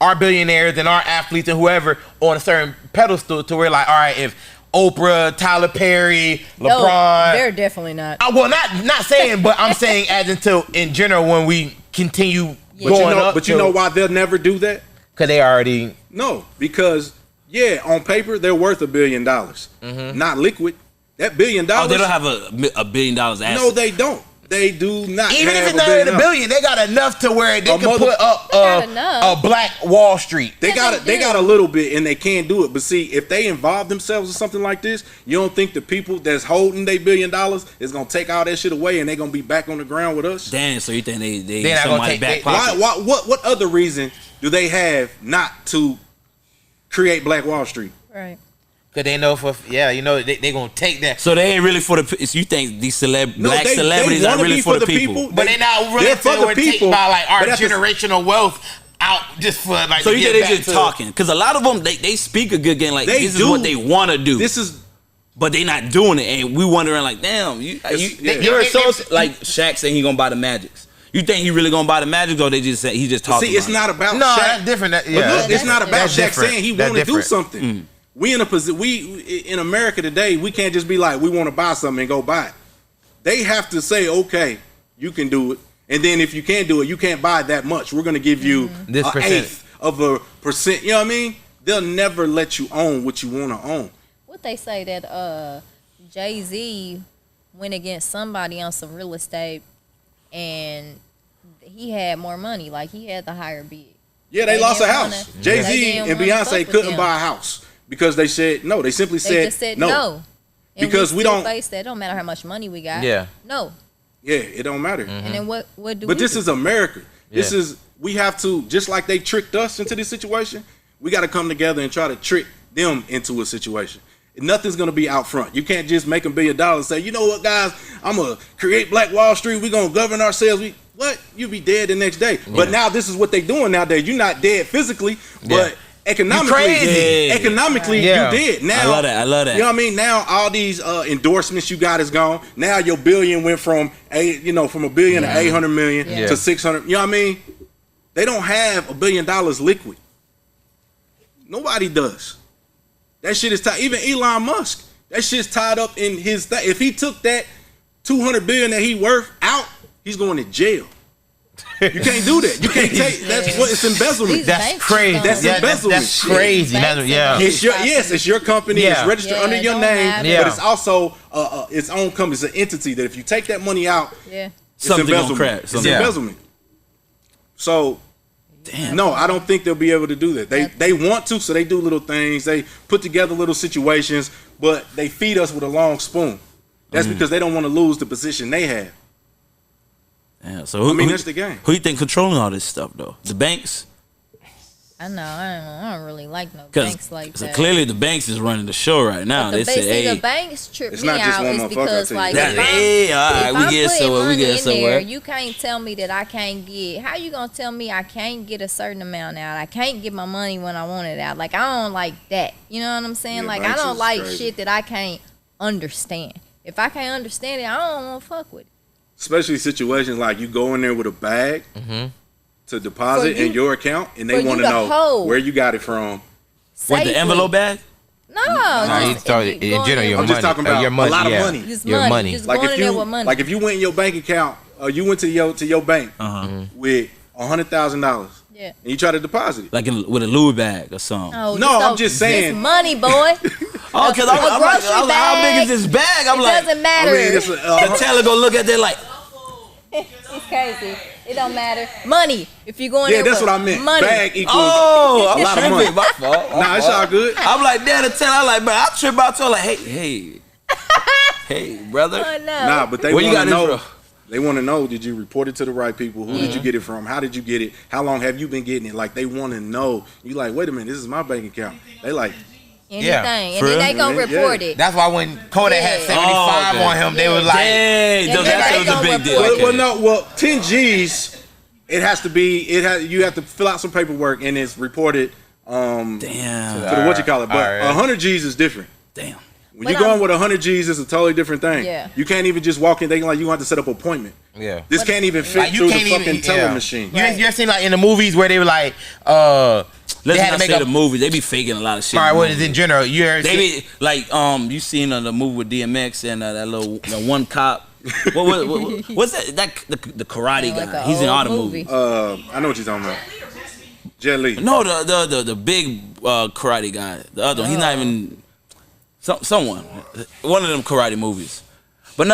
our billionaires and our athletes and whoever on a certain pedestal to where, like, all right, if Oprah, Tyler Perry, No, LeBron, they're definitely not. well, not saying, but I'm saying as until in general when we continue going up. but you know why they'll never do that? Because they already. No, because on paper they're worth $1 billion, not liquid. That $1 billion. Oh, they don't have a $1 billion asset. No, they don't. They do not. Even have if it's $1 not billion. in a billion, they got enough to where they A can mother- put up got enough. a Black Wall Street. They Yeah, got they they got do. a little bit, and they can't do it. But see, if they involve themselves in something like this, you don't think the people that's holding their $1 billion is gonna take all that shit away, and they gonna be back on the ground with us? Damn, so you think they They're not gonna somebody take- back they- pocket? What other reason do they have not to create Black Wall Street? Right. Cause they know they gonna take that. So they ain't really for the. You think these black celebrities are really for the people? But they not really for the people. By like our generational wealth out just for like. So you think they just talking? Because a lot of them they speak a good game. Like this is what they want to do. But they not doing it, and we wondering like, damn, you're so like Shaq saying he gonna buy the Magics. You think he really gonna buy the Magic, or they just say he just talking? See, it's not about Shaq. That's different. It's not about Shaq saying he want to do something. We in a position. We in America today. We can't just be like we want to buy something and go buy it. They have to say, okay, you can do it, and then if you can't do it, you can't buy that much. We're gonna give you this an eighth of a percent. You know what I mean? They'll never let you own what you want to own. What they say that Jay-Z went against somebody on some real estate, and he had more money. Like he had the higher bid. Yeah, they lost a house. Jay-Z and Beyonce couldn't buy a house. Because they said no, they simply said no. Because we don't face that. It don't matter how much money we got. Yeah. No. Yeah, it don't matter. And then what do But we this do? is America. Yeah. We have to, just like they tricked us into this situation, we got to come together and try to trick them into a situation. Nothing's going to be out front. You can't just make $1 billion and say, you know what, guys, I'm going to create Black Wall Street. We're going to govern ourselves. What? You'll be dead the next day. Yeah. But now this is what they're doing nowadays. You're not dead physically, but economically, you did. Now, I love that. You know what I mean? Now all these endorsements you got is gone. Now your billion went from $1 billion to 800 million to 600. You know what I mean? They don't have $1 billion liquid. Nobody does. That shit is tied. Even Elon Musk, that shit's tied up in his thing. If he took that $200 billion that he worth out, he's going to jail. You can't do that. You can't take. That's what it's embezzlement. That's crazy. That's embezzlement. That's crazy. It's your company. It's registered under your name, but it's also its own company. It's an entity that if you take that money out, it's embezzlement. It's embezzlement. So, no, I don't think they'll be able to do that. They want to, so they do little things. They put together little situations, but they feed us with a long spoon. That's because they don't want to lose the position they have. Yeah, so that's the game. Who you think controlling all this stuff though? The banks? I know. I don't really like no banks like that. Clearly the banks is running the show right now. They say, hey, the banks trip it's me not just out one is because like we get somewhere. You can't tell me that I can't get. How you gonna tell me I can't get a certain amount out? I can't get my money when I want it out. Like I don't like that. You know what I'm saying? Yeah, like I don't like shit that I can't understand. If I can't understand it, I don't want to fuck with it. Especially situations like you go in there with a bag to deposit in your account, and they want to know where you got it from. What, the envelope bag? No, in general, your money. I'm just talking about your money, a lot of money. Your money. Just like if you went in your bank account, or you went to your bank with $100,000, and you try to deposit it, like with a Louis bag or something. No, I'm just saying. It's money, boy. Oh, because I'm like, how big is this bag? I'm like, doesn't matter. The teller go look at that like. It's crazy. It don't matter. Money. If you're going that's what I meant. Money. Bag equals a lot of money. My fault. Nah, it's all good. I'm like, damn, the teller. I'm like, man, I trip out to her like, hey, brother. Oh, no. Nah, but they Where want you got to know. it from? They want to know, did you report it to the right people? Who did you get it from? How did you get it? How long have you been getting it? Like, they want to know. You like, wait a minute, this is my bank account. They like, anything. And then they gonna report it. That's why when Kodak had 75 on him, they was like, dang, that was a big deal. Well, 10 G's, it has to be, you have to fill out some paperwork and it's reported damn. to the what you call it. But 100 G's is different. Damn. When you're going with 100 G's, it's a totally different thing. Yeah. You can't even just walk in. They like you have to set up an appointment. Yeah. This can't even fit through the fucking teller machine. You ever seen like in the movies where they were like, let's not say the movie. They be faking a lot of shit. All right, what is in general? You ever they be like, you seen the movie with DMX and that little one cop. What's that? The karate guy. Like He's in all the movies. I know what you're talking about. Jet Li. No, the big karate guy. The other one. He's not even. Someone, one of them karate movies, but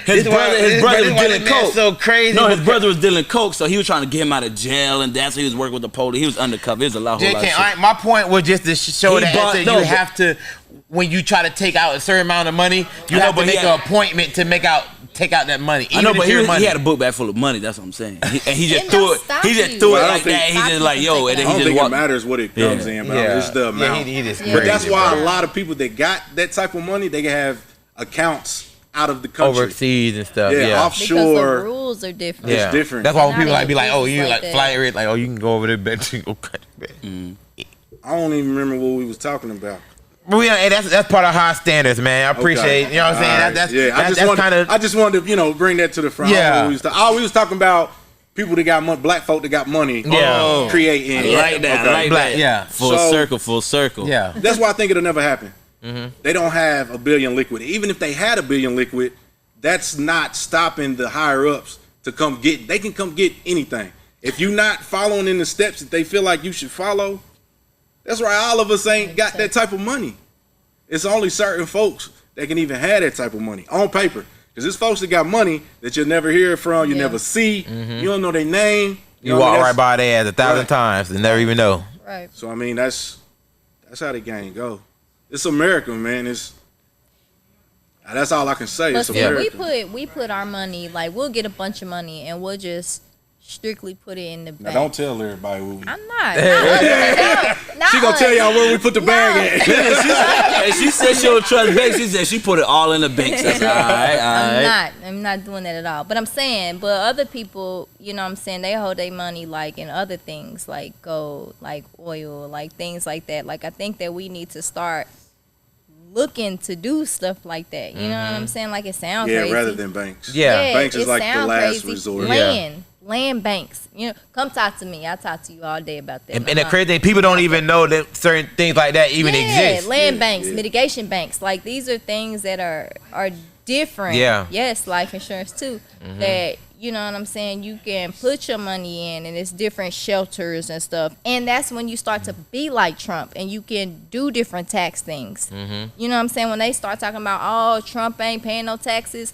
his brother was dealing coke. So crazy. No, his brother was dealing coke, so he was trying to get him out of jail, and that's why he was working with the police. He was undercover. It was a whole lot of shit. My point was just to show you have to, when you try to take out a certain amount of money, you have to make an appointment to make out take out that money. I know, but he he had a book bag full of money. That's what I'm saying. He just It threw don't it. stop He just you. threw it Well, I like don't that. think- He just like, yo, and I then don't he think just it walked. matters what it comes in, bro. It's the amount. He just Yeah. But that's crazy, why bro. a lot of people that got that type of money, they can have accounts out of the country. overseas and stuff. Yeah, Yeah, Because offshore. the rules are different. yeah. different. That's why when Not people in like be like, oh, you business like like fly that. rate, like, oh, you can go over there, bet you go cut. I don't even remember what we was talking about. But hey, that's part of high standards, man. I appreciate, you know what I'm saying? Alright, That's yeah. that's I just wanted to, bring that to the front. Yeah. We was talking about people that got money, black folk that got money. Yeah. Creating. I like that. I like Black, that. yeah. Full So- circle. Yeah. That's why I think it'll never happen. Mm-hmm. They don't have $1 billion liquid. Even if they had $1 billion liquid, that's not stopping the higher ups to come get. They can come get anything. If you're not following in the steps that they feel like you should follow, that's why all of us ain't got that type of money. It's only certain folks that can even have that type of money on paper. Because there's folks that got money that you'll never hear from, you Yeah. never see, you don't know their name. You know what I walk mean? right by their ass 1,000 Right. times and never even know. Right. So I mean, that's how the game go. It's America, man. That's all I can say. But It's see, America. we put our money, like we'll get a bunch of money and we'll just strictly put it in the Now bank. don't tell everybody. I'm not. Not She gonna tell y'all where we put the bag at. And she said she don't trust banks. She said she put it all in the banks. I said, all right. I'm not doing that at all. But I'm saying, but other people, you know what I'm saying, they hold their money like in other things, like gold, like oil, like things like that. Like I think that we need to start looking to do stuff like that. You know what I'm saying? Like it sounds Yeah, crazy. rather than banks. Yeah. Banks is it like the sound last crazy. resort. Land banks. You know, come talk to me. I'll talk to you all day about that. And the crazy thing, people don't even know that certain things like that even exist. Land Yeah, banks, yeah. mitigation banks. Like these are things that are different. Yeah. Yes, life insurance too. That you know what I'm saying. You can put your money in, and it's different shelters and stuff. And that's when you start to be like Trump, and you can do different tax things. You know what I'm saying? When they start talking about, oh, Trump ain't paying no taxes.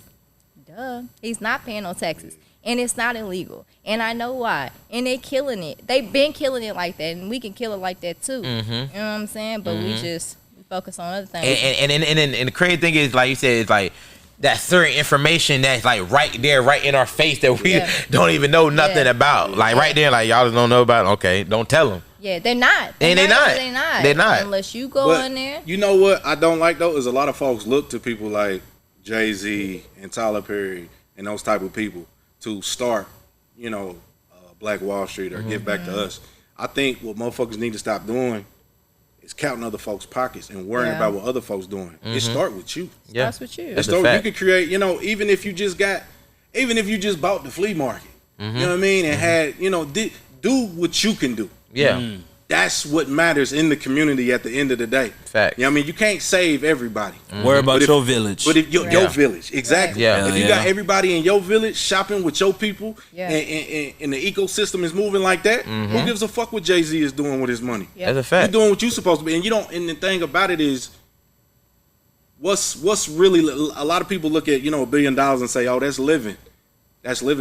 Duh, he's not paying no taxes. And it's not illegal. And I know why. And they're killing it. They've been killing it like that. And we can kill it like that too. You know what I'm saying? But we focus on other things. And the crazy thing is, like you said, it's like that certain information that's like right there, right in our face that we Yeah. don't even know nothing Yeah. about. Like right there, like y'all just don't know about it. Okay, don't tell them. Yeah, they're not. And they not. They're not. They're not. Unless you go But in there. you know what I don't like though is a lot of folks look to people like Jay-Z and Tyler Perry and those type of people to start, Black Wall Street or give back to us. I think what motherfuckers need to stop doing is counting other folks' pockets and worrying Yeah. about what other folks doing. It start with you. Yeah, That's what you. That's a So you fact. could create, even if you just bought the flea market, you know what I mean, and had, do what you can do. Yeah, That's what matters in the community at the end of the day. Fact. You know what I mean? You can't save everybody. Worry about But if- your village. But if your Yeah. village, exactly. Yeah. If you got everybody in your village shopping with your people, Yeah. and the ecosystem is moving like that, who gives a fuck what Jay-Z is doing with his money? Yeah. that's a fact. You're doing what you're supposed to be, and you don't. And the thing about it is, what's really a lot of people look at $1 billion and say, oh, that's living,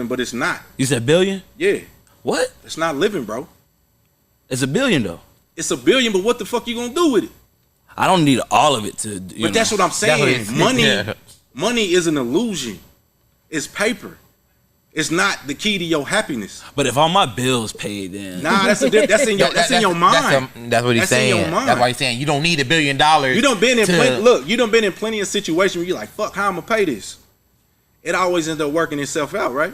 but it's not. You said billion? Yeah, What? it's not living, bro. It's $1 billion though. It's $1 billion, but what the fuck you gonna do with it? I don't need all of it to. But that's what I'm saying. That's what it- Money is an illusion. It's paper. It's not the key to your happiness. But if all my bills paid, then Nah, that's in your mind. That's what he's That's in your saying. mind. That's why he's saying you don't need $1 billion. You done been in to- you done been in plenty of situations where you're like, fuck, how I'm gonna pay this? It always ends up working itself out, right?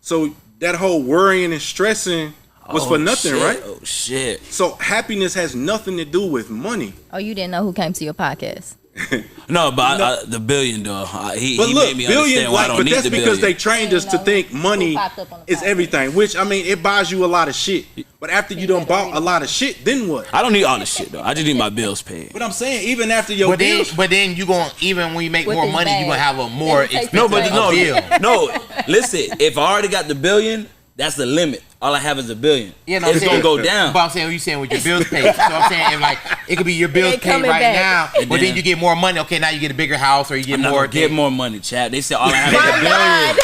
So that whole worrying and stressing was for nothing, shit. right? Oh shit! So happiness has nothing to do with money. Oh, you didn't know who came to your podcast. No, but the billion though. He But look, made me billion, understand why I don't but need that's the because billion. they trained us to think money Who popped up on the is podcast? everything. Which I mean, it buys you a lot of shit. But after you done bought a lot of shit, then what? I don't need all the shit though. I just need my bills paid. But I'm saying, even after your bills, But then you gonna, even when you make With more his money, you bag. gonna have a more Then he takes expensive No, but bill. no. Listen, if I already got the billion, that's the limit. All I have is $1 billion. Yeah, no, It's gonna go down. But I'm saying, what you saying with your bills paid. So I'm saying, if it could be your bills ain't paid coming right back. now, but then you get more money. Okay, now you get a bigger house or you get I'm not more. gonna get more money, Chad. They said all I have is My $1 billion. God.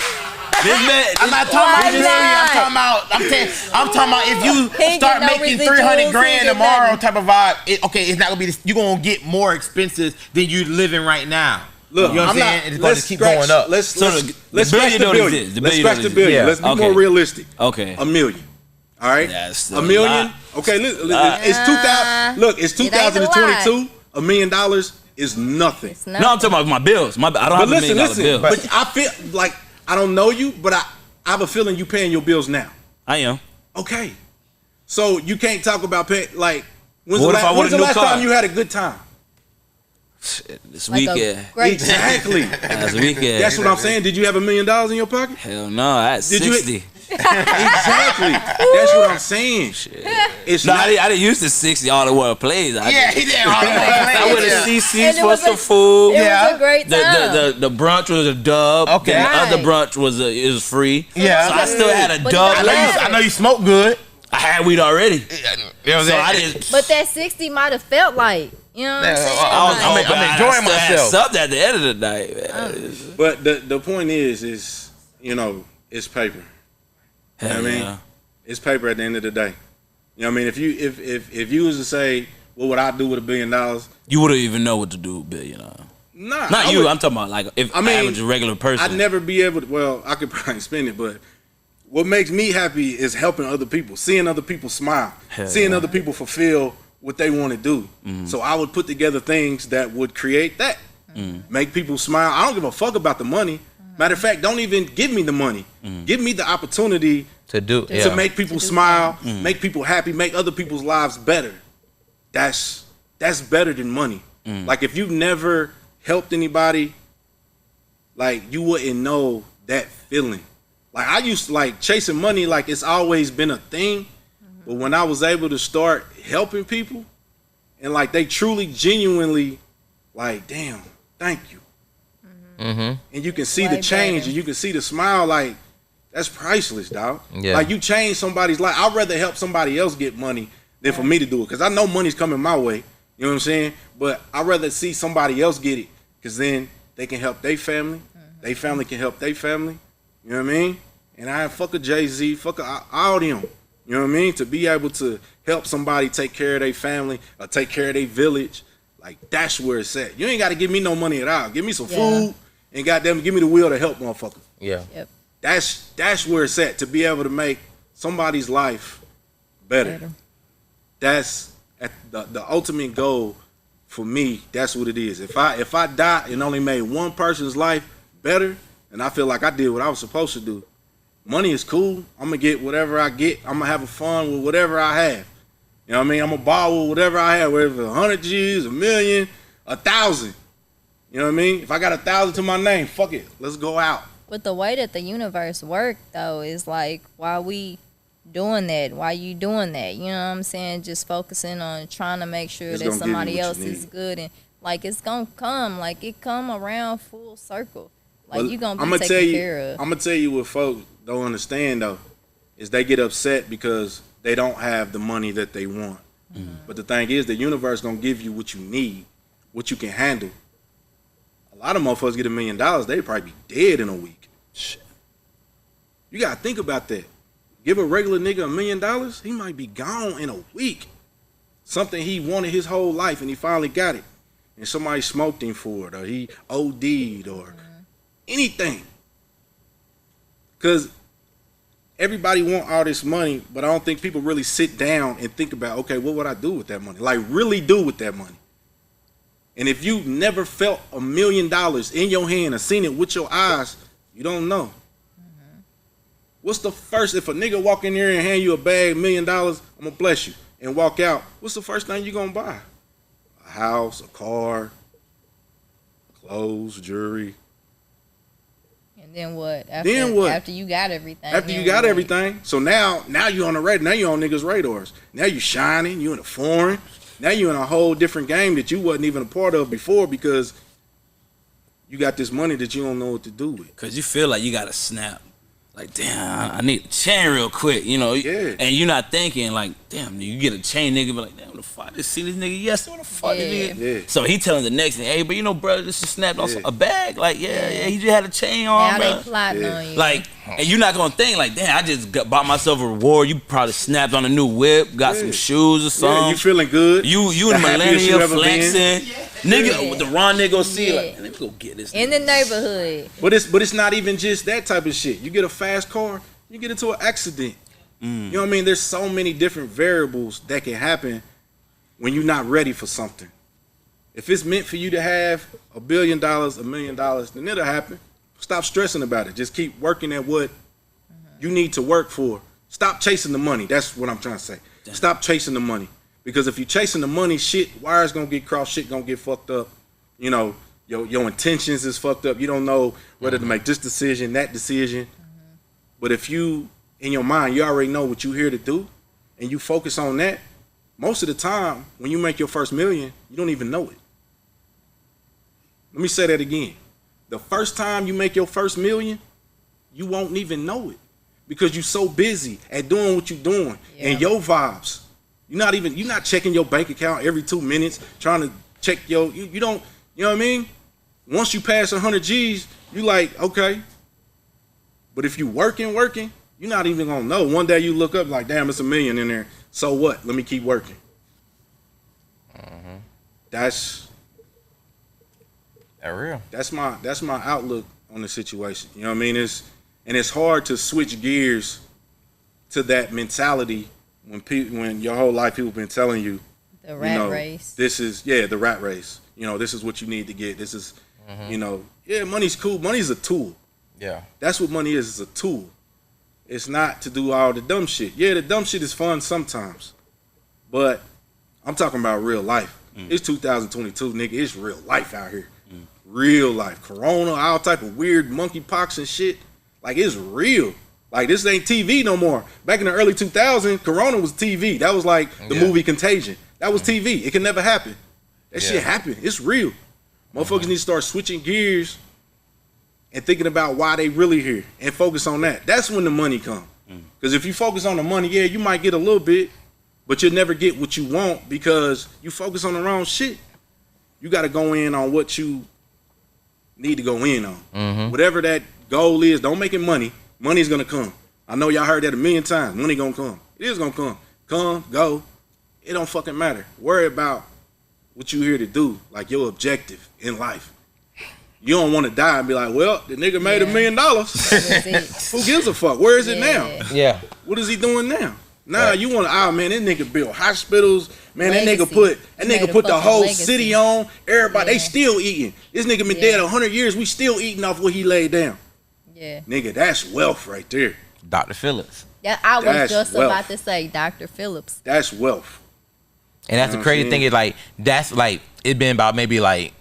This man, I'm not talking Why about just not? I'm talking about if you He ain't start get no making residuals, 300 he ain't grand get tomorrow nothing. type of vibe. It's not gonna be this. You're gonna get more expenses than you living right now. Look, You know what I'm I'm saying? not. It's gonna Let's just keep scratch, going up. Let's So let's, the let's scratch billion the don't billion. exist. The Let's billion scratch don't the billion. exist. Let's be Okay. more realistic. Okay. $1 million. All right. That's still $1 a million. lot. Okay. lot. It's 2000. Look, it's It ain't a 2022. $1 million is nothing. It's No, I'm talking about my bills. I don't But have listen, $1 million listen. bill. But I feel like I don't know you, but I have a feeling you paying your bills now. I am. Okay. So you can't talk about pay like. When's What the if I last, want when's a the new last car? time you had a good time? This like weekend. a great Exactly. Last weekend. That's what I'm saying. Did you have $1 million in your pocket? Hell no, I had Did you- 60. Exactly. That's what I'm saying. It's No, not. I didn't use the 60 all the way plays. Yeah, he did. I went to And CC's it for was some a- food. It Yeah. was a great time. The brunch was a dub. Okay. Then the Right. other brunch was free. Yeah. So I still had a But dub. it don't matter. I know you smoke good. I had weed already. You know what I'm So saying? I didn't. But that 60 might have felt like, you know what I'm Yeah, saying? I'm Like, enjoying I still had myself. something at the end of the night, man. But the point is it's paper. You know Hell what I mean? yeah. It's paper at the end of the day. You know what I mean? If you was to say, what would I do with $1 billion? You wouldn't even know what to do, billion. Nah. Not I you. would- I'm talking about like if I mean, average regular person. I'd never be able to. Well, I could probably spend it, but what makes me happy is helping other people, seeing other people smile, Hell seeing yeah. other people fulfill what they want to do. So I would put together things that would create that, make people smile. I don't give a fuck about the money. Matter of fact, don't even give me the money. Give me the opportunity To do. to make people smile, Mm. make people happy, make other people's lives better. That's better than money. Mm. Like if you've never helped anybody, like you wouldn't know that feeling. Like I used to like chasing money, like it's always been a thing. But when I was able to start helping people, and like they truly, genuinely, like, damn, thank you. Mm-hmm. And you can see Way the change, better. and you can see the smile, like that's priceless, dog. Yeah. Like you change somebody's life. I'd rather help somebody else get money than for me to do it, because I know money's coming my way. You know what I'm saying? But I'd rather see somebody else get it, because then they can help their family. Their family can help their family. You know what I mean? And I fuck a Jay-Z, fuck all them. You know what I mean? To be able to help somebody take care of their family or take care of their village, like that's where it's at. You ain't got to give me no money at all. Give me some Yeah. food and goddamn give me the will to help motherfuckers. Yeah. Yep. That's where it's at, to be able to make somebody's life better. That's at the ultimate goal for me. That's what it is. If I die and only made one person's life better, and I feel like I did what I was supposed to do, money is cool. I'm gonna get whatever I get. I'm gonna have fun with whatever I have. You know what I mean? I'm gonna ball with whatever I have, whether it's 100 G's, 1,000,000, 1,000. You know what I mean? If I got 1,000 to my name, fuck it. Let's go out. But the way that the universe work though is like, why we doing that? Why you doing that? You know what I'm saying? Just focusing on trying to make sure It's that gonna give you somebody what you else is need. good, and like it's gonna come, like it come around full circle. Like Well, you gonna be I'ma taken tell you, care of. I'm gonna tell you what folks don't understand though, is they get upset because they don't have the money that they want. But the thing is, the universe gonna give you what you need, what you can handle. A lot of motherfuckers get $1 million, they probably be dead in a week. You gotta think about that. Give a regular nigga $1 million, he might be gone in a week. Something he wanted his whole life and he finally got it. And somebody smoked him for it, or he OD'd, or anything. Because everybody want all this money, but I don't think people really sit down and think about, okay, what would I do with that money? Like really do with that money. And if you never felt $1 million in your hand or seen it with your eyes, you don't know. What's the first, if a nigga walk in there and hand you a bag, $1 million, I'm gonna bless you, and walk out, what's the first thing you gonna buy? A house, a car, clothes, jewelry. And then what? After, Then what? After you got everything. After you then got what? everything, so now you on the radar. Now you on niggas' radars. Now you shining. You in a foreign. Now you in a whole different game that you wasn't even a part of before, because you got this money that you don't know what to do with. Cause you feel like you gotta snap. Like, damn, I need a chain real quick, you know? Yeah. And you're not thinking, like, damn, you get a chain, nigga, but like, damn, what the fuck? I just see this nigga yesterday, what the fuck this nigga? Yeah. So he telling the next thing, hey, but you know, bro, this is snapped on Yeah. a bag. Like, yeah, he just had a chain on, Now bro. they plotting Yeah. on you. Like, and you're not gonna think, like, damn, I just bought myself a reward. You probably snapped on a new whip, got some shoes or something. Yeah, you feeling good. You The in happiest you millennial ever been. flexing. Nigga, the wrong nigga go see Yeah. like, let me go get this. In the neighborhood. But it's not even just that type of shit. You get a fast car, you get into an accident. You know what I mean? There's so many different variables that can happen when you're not ready for something. If it's meant for you to have $1 billion, $1 million, then it'll happen. Stop stressing about it. Just keep working at what you need to work for. Stop chasing the money. That's what I'm trying to say. Stop chasing the money. Because if you're chasing the money, shit, wires gonna get crossed, shit gonna get fucked up. You know, your intentions is fucked up. You don't know whether to make this decision, that decision. But if you, in your mind, you already know what you're here to do, and you focus on that, most of the time, when you make your first million, you don't even know it. Let me say that again. The first time you make your first million, you won't even know it. Because you're so busy at doing what you're doing and your vibes. You're not checking your bank account every 2 minutes, trying to check you don't, you know what I mean? Once you pass 100 G's, you like, okay. But if you working, you're not even gonna know. One day you look up like, damn, it's $1 million in there. So what? Let me keep working. That's real. That's my outlook on the situation. You know what I mean? It's hard to switch gears to that mentality when your whole life people been telling you The rat race. This is the rat race. You know, this is what you need to get. This is money's cool. Money's a tool. Yeah. That's what money is. It's a tool. It's not to do all the dumb shit. Yeah, the dumb shit is fun sometimes. But I'm talking about real life. It's 2022, nigga. It's real life out here. Real life. Corona, all type of weird monkeypox and shit. Like, it's real. Like, this ain't TV no more. Back in the early 2000s, Corona was TV. That was like the movie Contagion. That was TV. It can never happen. That shit happened. It's real. Motherfuckers need to start switching gears and thinking about why they really here and focus on that. That's when the money come. Because if you focus on the money, you might get a little bit, but you'll never get what you want because you focus on the wrong shit. You got to go in on what you need to go in on. Whatever that goal is, don't make it money. Money's going to come. I know y'all heard that a million times. Money going to come. It is going to come. Come, go. It don't fucking matter. Worry about what you here to do, like your objective in life. You don't want to die and be like, well, the nigga made $1 million. Who gives a fuck? Where is it now? Yeah. What is he doing now? Nah, you want to, man, that nigga built hospitals. Man, that nigga put the whole city on. Everybody, they still eating. This nigga been dead 100 years. We still eating off what he laid down. Yeah. Nigga, that's wealth right there. Dr. Phillips. Yeah, I was just about to say Dr. Phillips. That's wealth. And that's the crazy thing is like, that's like, it's been about maybe like,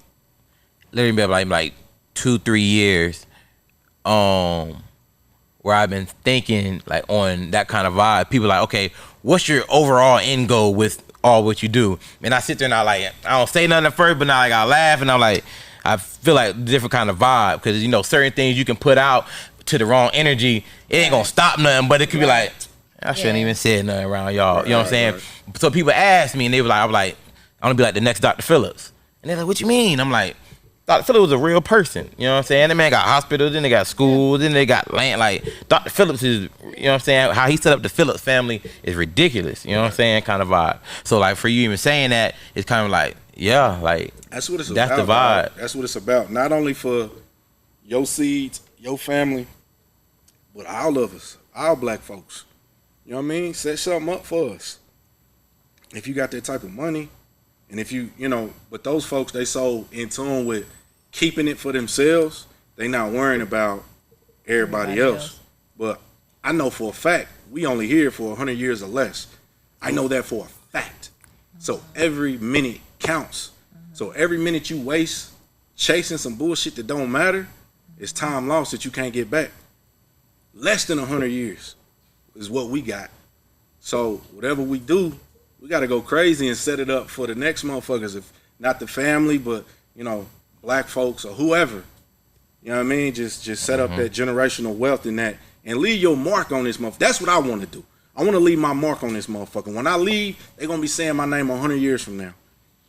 literally like 2-3 years, where I've been thinking like on that kind of vibe. People like, okay, what's your overall end goal with all what you do? And I sit there and I don't say nothing at first, but now like I laugh and I'm like, I feel like different kind of vibe because you know certain things you can put out to the wrong energy, it ain't gonna stop nothing, but it could be like, I shouldn't even say nothing around y'all. You know what I'm saying? So people ask me and they were like, I want to be like the next Dr. Phillips. And they're like, what you mean? I'm like, Dr. Phillips was a real person. You know what I'm saying? That man got hospitals, then they got schools, then they got land. Like, Dr. Phillips is, you know what I'm saying? How he set up the Phillips family is ridiculous. You know what I'm saying? Kind of vibe. So, like, for you even saying that, it's kind of like, yeah, like, that's what it's about. That's the vibe. That's what it's about. Not only for your seeds, your family, but all of us, all black folks. You know what I mean? Set something up for us. If you got that type of money, and if you know, but those folks, they so in tune with keeping it for themselves, they not worrying about everybody else. But I know for a fact, we only here for 100 years or less. I know that for a fact. So every minute counts. So every minute you waste chasing some bullshit that don't matter is time lost that you can't get back. Less than 100 years is what we got. So whatever we do, we got to go crazy and set it up for the next motherfuckers. If not the family, but, you know, black folks or whoever. You know what I mean? Just set up that generational wealth in that and leave your mark on this motherfucker. That's what I want to do. I want to leave my mark on this motherfucker. When I leave, they're going to be saying my name 100 years from now.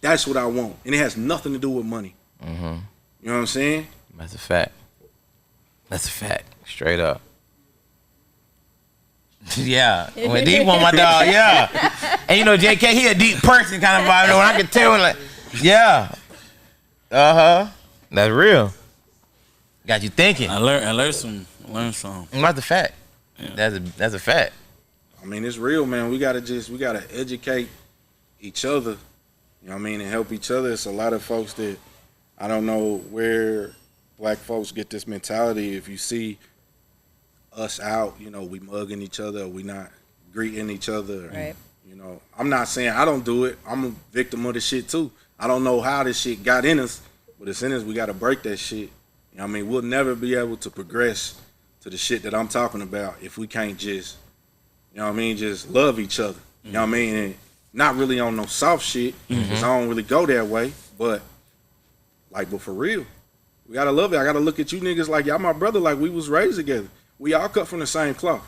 That's what I want. And it has nothing to do with money. You know what I'm saying? That's a fact. That's a fact. Straight up. Yeah, when deep on my dog, yeah. And you know, JK, he a deep person kind of vibe. When I can tell, like, yeah, That's real. Got you thinking. I learned some. That's a fact. Yeah. That's a fact. I mean, it's real, man. We gotta educate each other. You know what I mean, and help each other. It's a lot of folks that I don't know where black folks get this mentality. If you see us out, you know, we mugging each other, or we not greeting each other. Right. You know, I'm not saying I don't do it. I'm a victim of this shit too. I don't know how this shit got in us, but it's in us. We got to break that shit. You know what I mean? We'll never be able to progress to the shit that I'm talking about if we can't just, you know what I mean, just love each other. You know what I mean? And not really on no soft shit, because I don't really go that way. But for real, we got to love it. I got to look at you niggas like y'all my brother, like we was raised together. We all cut from the same cloth.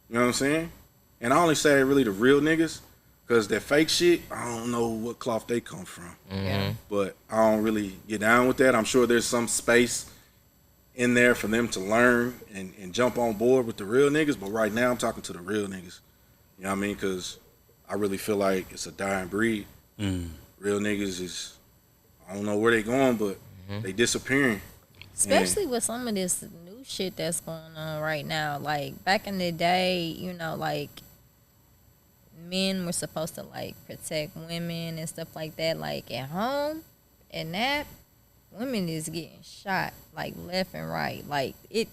You know what I'm saying? And I only say really the real niggas, because that fake shit, I don't know what cloth they come from. But I don't really get down with that. I'm sure there's some space in there for them to learn and jump on board with the real niggas. But right now I'm talking to the real niggas. You know what I mean? Because I really feel like it's a dying breed. Real niggas is, I don't know where they going, but they disappearing. Especially with some of this new shit that's going on right now. Like, back in the day, you know, like, men were supposed to, like, protect women and stuff like that. Like, at home, and that, women is getting shot, like, left and right. Like, it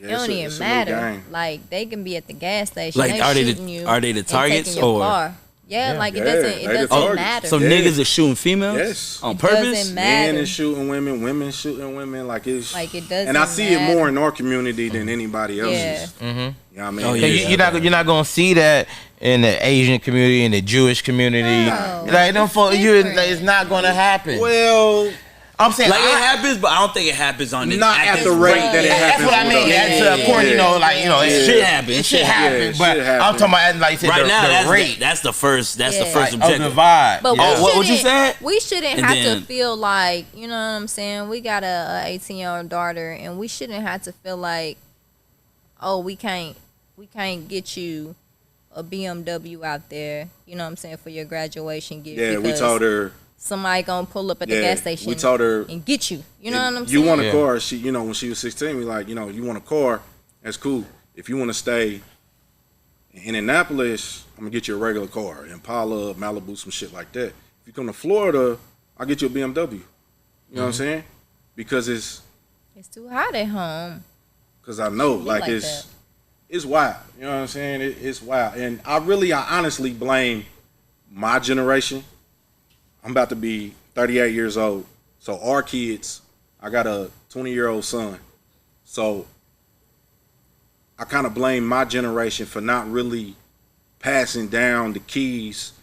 don't even matter. Like, they can be at the gas station. Like, they shooting you are they the targets, and taking your or? car. Yeah, like, it doesn't matter. So niggas are shooting females? Yes. On purpose? Doesn't matter. Men is shooting women shooting women. Like, it's... Like, it doesn't And I see matter. it more in our community than anybody else's. Yeah. You know what I mean? Oh, yeah. You're not gonna see that in the Asian community, in the Jewish community. No. Like, it's not gonna happen. Well... I'm saying Like, it happens, but I don't think it happens on this. Not at the rate that it happens. That's what I mean. That's of course, you know, like, you know, Shit happens. Shit happens. But shit I'm talking about, like you said, Right now, the rate. that's the first Yeah. objective. Of the vibe. But Yeah. what you said? We shouldn't And have then- to feel like, you know what I'm saying? We got a 18-year-old daughter, and we shouldn't have to feel like, oh, we can't get you a BMW out there, you know what I'm saying, for your graduation gift. Yeah, we because told her... somebody gonna pull up at the gas station. We told her... and get you. You know what I'm You saying? want a car. She, you know, when she was 16, we like, you know, you want a car, that's cool. If you want to stay in Indianapolis, I'm going to get you a regular car. Impala, Malibu, some shit like that. If you come to Florida, I'll get you a BMW. You know what I'm saying? Because it's too hot at home. Because I know, Like it's wild. You know what I'm saying? It's wild. And I honestly blame my generation. I'm about to be 38 years old. So our kids, I got a 20-year-old son. So I kind of blame my generation for not really passing down the keys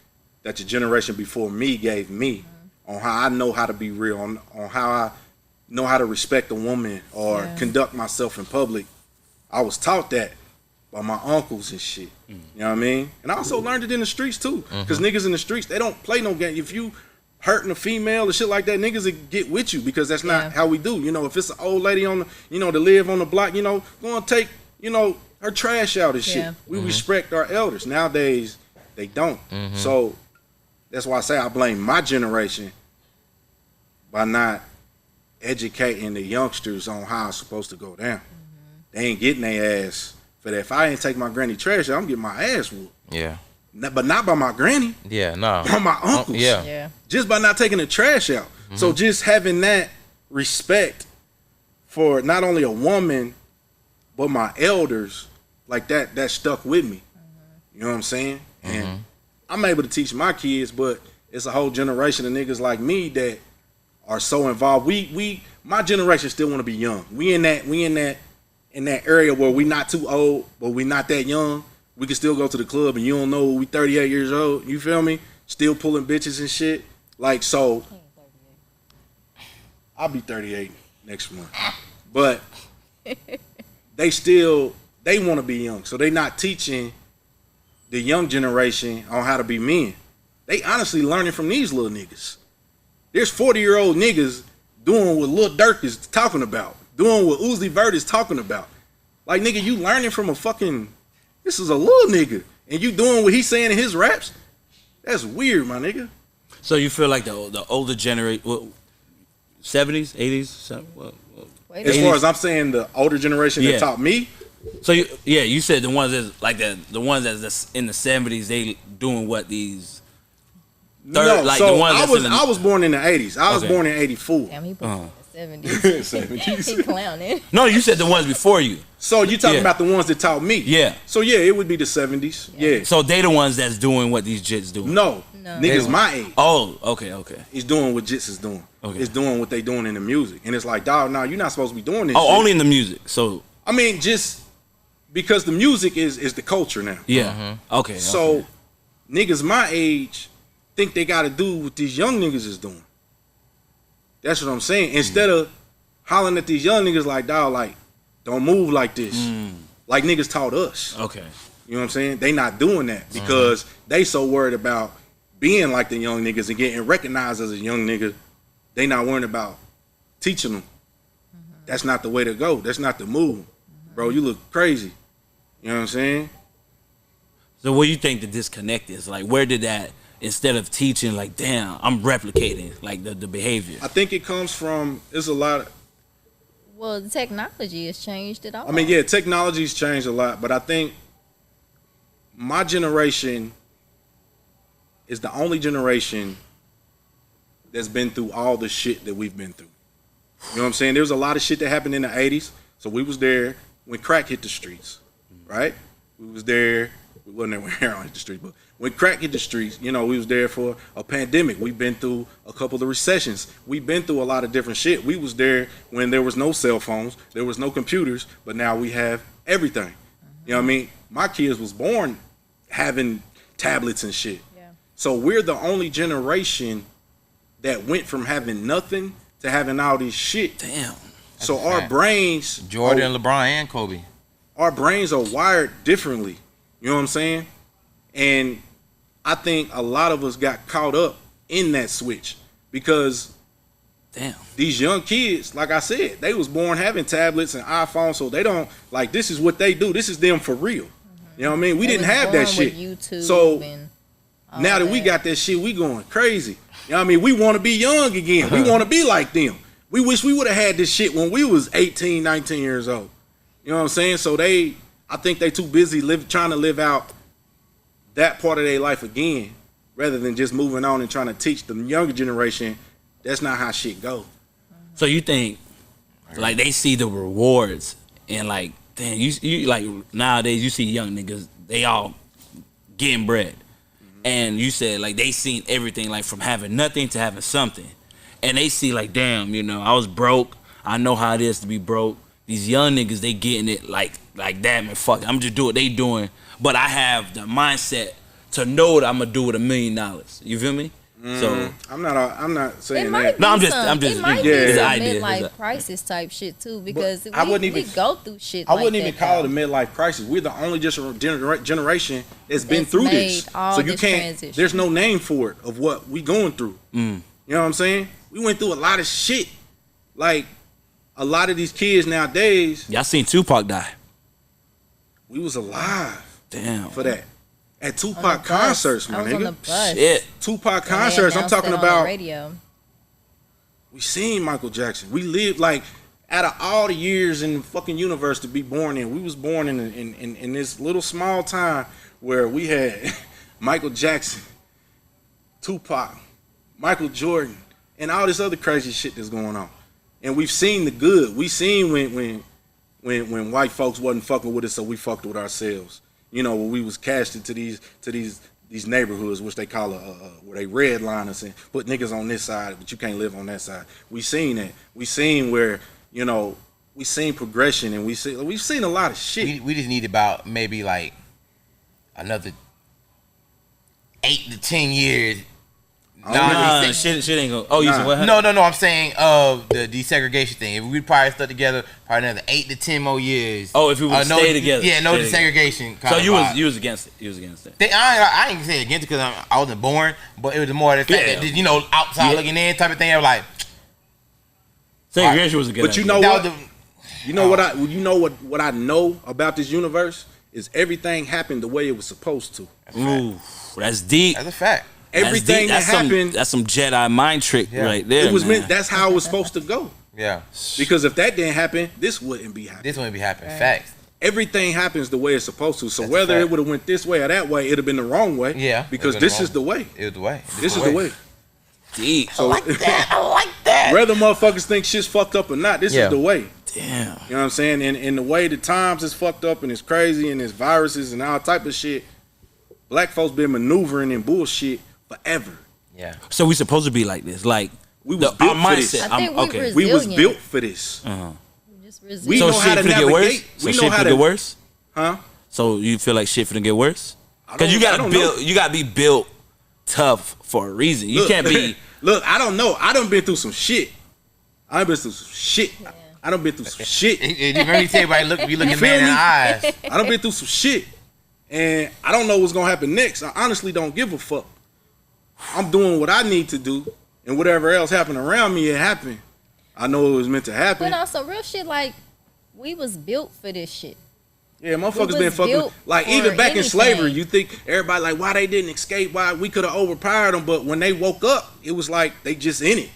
that the generation before me gave me on how I know how to be real, on how I know how to respect a woman or conduct myself in public. I was taught that by my uncles and shit. You know what I mean? And I also learned it in the streets too. Because niggas in the streets, they don't play no game. If you hurting a female or shit like that, niggas will get with you because that's not how we do. You know, if it's an old lady on the, you know, to live on the block, you know, go and take, you know, her trash out and shit. We respect our elders. Nowadays, they don't. So that's why I say I blame my generation by not educating the youngsters on how it's supposed to go down. They ain't getting their ass for that. If I ain't take my granny trash out, I'm getting my ass whooped. Yeah. But not by my granny. Yeah, no. By my uncles. Yeah. Just by not taking the trash out. So just having that respect for not only a woman, but my elders, like that stuck with me. You know what I'm saying? And I'm able to teach my kids, but it's a whole generation of niggas like me that are so involved. My generation still want to be young. We in that area where we not too old, but we not that young. We can still go to the club and you don't know we 38 years old. You feel me? Still pulling bitches and shit. Like, so I'll be 38 next month. But they want to be young. So they not teaching the young generation on how to be men. They honestly learning from these little niggas. There's 40-year-old niggas doing what Lil Durk is talking about. Doing what Uzi Vert is talking about. Like, nigga, you learning from a fucking... This is a little nigga. And you doing what he's saying in his raps? That's weird, my nigga. So you feel like the older generation... Well, 70s, 80s. Wait, As 80s. far as I'm saying, the older generation Yeah. that taught me, So you said the ones that's like the ones that's in the 70s, they doing what these no. like So the ones I that's was in the, I was born in the 80s. I was Okay. born in 84. damn, he put it in the 70s. He clowning. No, you said the ones before you. So you talking Yeah. about the ones that taught me? Yeah. So yeah, it would be the 70s. Yeah. So they the ones that's doing what these jits doing. No, No. niggas my age Oh, okay. is doing what Jits is doing. Okay. It's doing what they doing in the music, and it's like, dog, no, you're not supposed to be doing this. Oh, shit. only in the music. So I mean, just because the music is the culture now. yeah. Okay. So okay. niggas my age think they got to do what these young niggas is doing. That's what I'm saying. Instead of hollering at these young niggas like, dog, like, don't move like this. Like niggas taught us. Okay. You know what I'm saying? They not doing that because they so worried about being like the young niggas and getting recognized as a young nigga. They not worried about teaching them. That's not the way to go. That's not the move. Bro, you look crazy. You know what I'm saying? So what do you think the disconnect is? Like, where did that, instead of teaching, like, damn, I'm replicating, like, the behavior? I think it comes from, there's a lot of, Well, the technology has changed it all. I mean, yeah, technology's changed a lot, but I think my generation is the only generation that's been through all the shit that we've been through. You know what I'm saying? There was a lot of shit that happened in the 80s, so we was there when crack hit the streets, right? We was there, we wasn't there when heroin hit the streets, but when crack hit the streets, you know, we was there for a pandemic. We've been through a couple of recessions. We've been through a lot of different shit. We was there when there was no cell phones, there was no computers, but now we have everything. You know what I mean? My kids was born having tablets and shit. Yeah. So we're the only generation that went from having nothing to having all this shit. Damn. So a our fact. brains, Jordan, LeBron, and Kobe. our brains are wired differently. You know what I'm saying? And I think a lot of us got caught up in that switch because Damn. these young kids, like I said, they was born having tablets and iPhones, so they don't, like, this is what they do. This is them for real. You know what I mean? We They didn't was have that born shit. with YouTube So and all now that we got that shit, we going crazy. You know what I mean? We want to be young again. We want to be like them. We wish we would have had this shit when we was 18, 19 years old. You know what I'm saying? So I think they too busy trying to live out that part of their life again, rather than just moving on and trying to teach the younger generation that's not how shit go. So you think, like, they see the rewards and, like, damn, you like, nowadays you see young niggas, they all getting bread. And you said, like, they seen everything, like, from having nothing to having something. And they see, like, damn, you know, I was broke. I know how it is to be broke. These young niggas, they getting it like that, man, fuck it. I'm just doing what they doing. But I have the mindset to know that I'm going to do with $1 million. You feel me? So I'm not It saying might that. be No, I'm just- it might be yeah, it's some an idea. midlife crisis type shit too, because I wouldn't we even- go through shit. I like wouldn't even that, call though. it a midlife crisis. We're the only generation that's been That's through made this. all So you this can't. transition. There's no name for it of what we going through. You know what I'm saying? We went through a lot of shit. Like a lot of these kids nowadays, y'all seen Tupac die. we was alive Damn. for that. At On the Tupac bus. concerts, my I was on the nigga. bus. Shit. Tupac when they concerts. I'm announced talking it on the about. radio. We seen Michael Jackson. We lived like out of all the years in the fucking universe to be born in, we was born in this little small town where we had Michael Jackson, Tupac, Michael Jordan, and all this other crazy shit that's going on. And we've seen the good. We seen when white folks wasn't fucking with us, so we fucked with ourselves. You know, when we was casted to these neighborhoods, which they call where they redline us and put niggas on this side, but you can't live on that side. We seen that. We seen where, you know, we seen progression, and we've seen a lot of shit. We just need about maybe like another 8 to 10 years. Nah, shit ain't gonna. Oh, you said what? No. I'm saying the desegregation thing. If we probably stuck together, probably another 8 to 10 more years. Oh, if we would stay together. Yeah, no Stay together. desegregation. So you vibe. was against it. You was against it. I ain't say against it because I wasn't born, but it was more the fact Yeah. that, you know, outside looking in type of thing. I was like, Segregation was a good. But you idea. know that what? was the, You know what I know about this universe is everything happened the way it was supposed to. Ooh, that's deep. that's a fact. everything that happened. That's some Jedi mind trick right there. It was man. meant. That's how it was supposed to go. Yeah. Because if that didn't happen, this wouldn't be happening. This wouldn't be happening. Facts. Everything happens the way it's supposed to. So That's whether a fact. it would have went this way or that way, it'd have been the wrong way. Yeah. Because this is the way. It was the way. This is the way. Deep. So I like that. whether motherfuckers think shit's fucked up or not, this is the way. Damn. You know what I'm saying? And the way the times is fucked up and it's crazy and there's viruses and all type of shit, black folks been maneuvering in bullshit forever. Yeah. So we supposed to be like this, like We was built for this. I think okay. We was resilient. built for this. Just We resilient. So know how shit to finna get worse. navigate. So We shit know how finna to get worse. Huh? So you feel like shit finna get worse? I Because you don't- I gotta don't build. know. You gotta be built tough for a reason. You Look, can't be. Look, I don't know. I done been through some shit. I done been through some shit. I done been through some shit. You remember you say everybody look, you looking feel man in me? the eyes. I done been through some shit. And I don't know what's gonna happen next. I honestly don't give a fuck. I'm doing what I need to do, and whatever else happened around me, it happened. I know it was meant to happen. But on some real shit, like, we was built for this shit. Yeah, motherfuckers was been fucking. built Like, for even back in anything. slavery, you think everybody like, why they didn't escape, why we could have overpowered them, but when they woke up, it was like they just in it.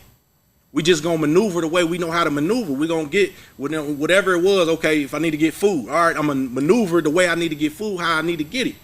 We just gonna maneuver the way we know how to maneuver. We gonna get whatever it was. Okay, if I need to get food, all right, I'm gonna maneuver the way I need to get food, how I need to get it.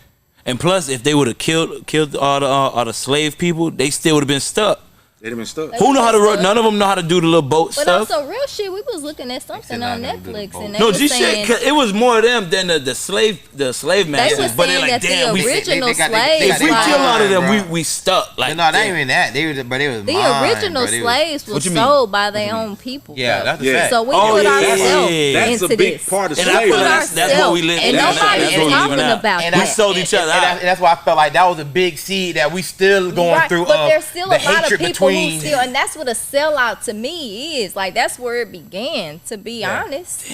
And plus, if they would have killed all the slave people, they still would have been stuck. They'd have been stuck. Who know how to been row? stuck. None of them know how to do the little boat But stuff. on some real shit, we was looking at something not on gonna do the Netflix, boat. and they No, was G saying, shit. It was more of them than the slave masters. they was but they're saying like, that damn, the we, original they got- slaves, if we like, kill all of them, Bro. we stuck. Like, No, that damn. ain't even that. They was, but it was the mine, original bro. They was- slaves What was you mean? sold by their own people. Yeah, though. that's a Yeah. fact. So we Oh, put yeah, ourselves yeah. That's into a big this. part of And I feel slavery. like that's what we live And in. nobody That's is what we talking living out. about And We that. sold each other out. And that's why I felt like that was a big seed that we still going Right, through. but there's still the a lot of hatred people who between. still, and that's what a sellout to me is. Like, that's where it began, to be honest.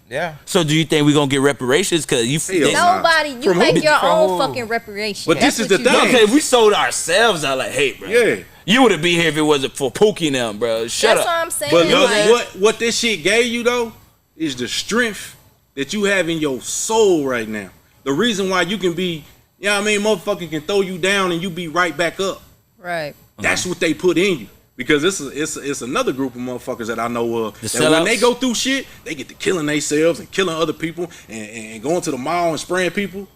Yeah. So do you think we gonna get reparations? Cause you Hell no. Nobody, you From make who? your From own who? fucking reparation. But this That's is what the you thing. do. okay, if we sold ourselves out, like, hey, bro, Yeah. you wouldn't be here if it wasn't for Pookie and them, bro. Shut That's up. what I'm saying. But look, like, what this shit gave you though is the strength that you have in your soul right now. The reason why you can be, you know what I mean, motherfucker can throw you down and you be right back up. right. That's what they put in you. Because it's another group of motherfuckers that I know of The that when they sellouts? go through shit, they get to killing themselves and killing other people and going to the mall and spraying people.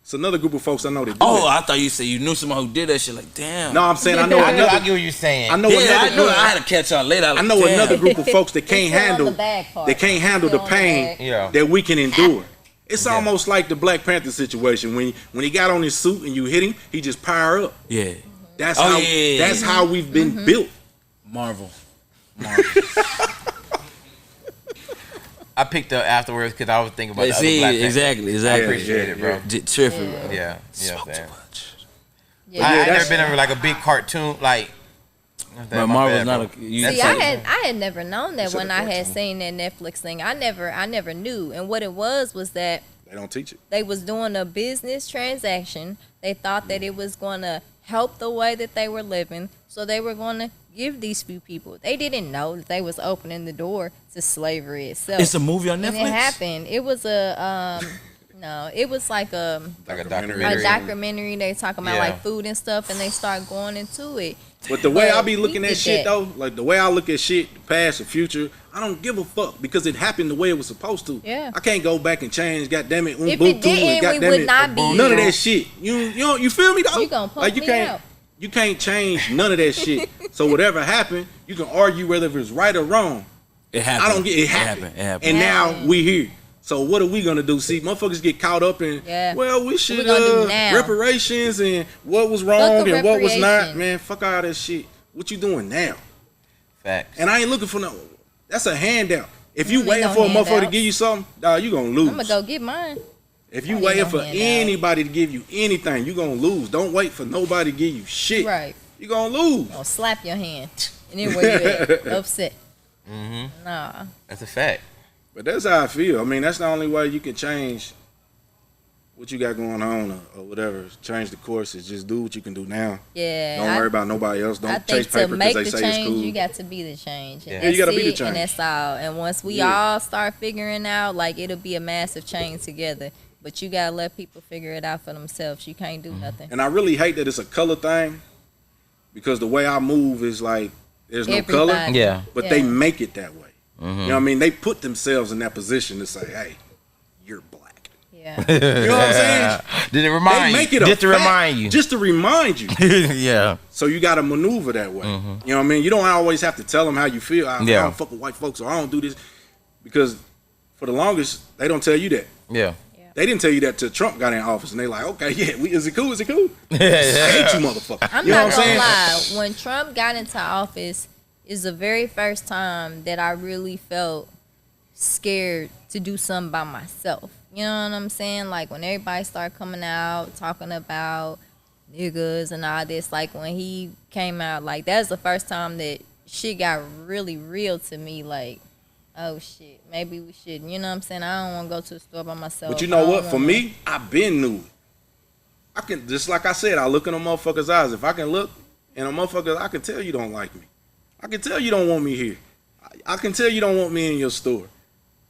It's another group of folks I know that do Oh, that. I thought you said you knew someone who did that shit. Like, damn. No, I'm saying I know I another. get what you're saying. I know Yeah, another I knew. group. I had to catch on later. I know another group of folks that can't It's still on handle the bag part. they can't handle the Still on the pain bag. Yeah. that we can endure. It's almost like the Black Panther situation. When he got on his suit and you hit him, he just power up. Yeah. That's Oh, how yeah. that's how we've been built. Marvel. I picked up afterwards because I was thinking about the other See, Black Panther. exactly. I Yeah, appreciate it, bro. Tripping, bro. Yeah. Smoke Yeah. too man. much. Yeah. I ain't that's- never been in like a big cartoon like. But Marvel's not a. You See, say- I had never known that It's when a I had cartoon. seen that Netflix thing. I never knew. And what it was that They don't teach it. they was doing a business transaction. They thought that it was going to help the way that they were living, so they were going to give these few people. They didn't know that they was opening the door to slavery itself. It's a movie on and Netflix. it happened. It was a no, it was like a Like a Documentary. documentary. documentary. They talking about Yeah. like food and stuff, and they start going into it. But the way I But be looking we at did shit that. though, like the way I look at shit, the past, the future, I don't give a fuck because it happened the way it was supposed to. Yeah. I can't go back and change. Goddamn it, If it didn't, we would not be none of here. that shit. You feel me though? You gonna pump like you me can't out. you can't change none of that shit. So whatever happened, you can argue whether if it's right or wrong. It happened. I don't get it happened. It happened. And now Happened. we here. So what are we gonna do? See, motherfuckers get caught up in. Yeah. Well, we should gonna do now? reparations and what was wrong the and what was not. reparation. Man, fuck all that shit. What you doing now? Facts. And I ain't looking for no. That's a handout. If you Ain't waiting no for a motherfucker to handouts. give you something, dawg, you gonna lose. I'm gonna go get mine. If you ain't waiting no for handout. anybody to give you anything, you gonna lose. Don't wait for nobody to give you shit. Right. You gonna lose. I'll slap your hand. And then where you at? Upset. Nah. That's a fact. But that's how I feel. I mean, that's the only way you can change what you got going on or whatever. Change the course is just do what you can do now. Yeah. Don't worry about nobody else. I Don't think chase to paper make because the they say it's change, cool. you got to be the change. And Yeah. Yeah, you gotta be the that's it, and change. that's all. And once we Yeah. all start figuring out, like, it'll be a massive change together. But you gotta let people figure it out for themselves. You can't do nothing. And I really hate that it's a color thing because the way I move is like there's no color. Yeah. But they make it that way. You know what I mean? They put themselves in that position to say, "Hey, you're black." Yeah. You know what I'm saying? Did it remind They you? make it a Just to fact, remind you. Just to remind you. Yeah. So you got to maneuver that way. You know what I mean? You don't always have to tell them how you feel. I don't fuck with white folks, or I don't do this, because for the longest they don't tell you that. Yeah. They didn't tell you that till Trump got in office, and they like, okay, yeah, is it cool? Is it cool? I hate you, motherfucker. I'm you know not what gonna I'm lie. When Trump got into office, is the very first time that I really felt scared to do something by myself. You know what I'm saying? Like when everybody started coming out talking about niggas and all this, like when he came out, like that's the first time that shit got really real to me. Like, oh shit, maybe we shouldn't. You know what I'm saying? I don't want to go to the store by myself. But you know what? For me, I've been knew it. I can, just like I said, I look in a motherfucker's eyes. If I can look in a motherfucker, I can tell you don't like me. I can tell you don't want me here. I can tell you don't want me in your store.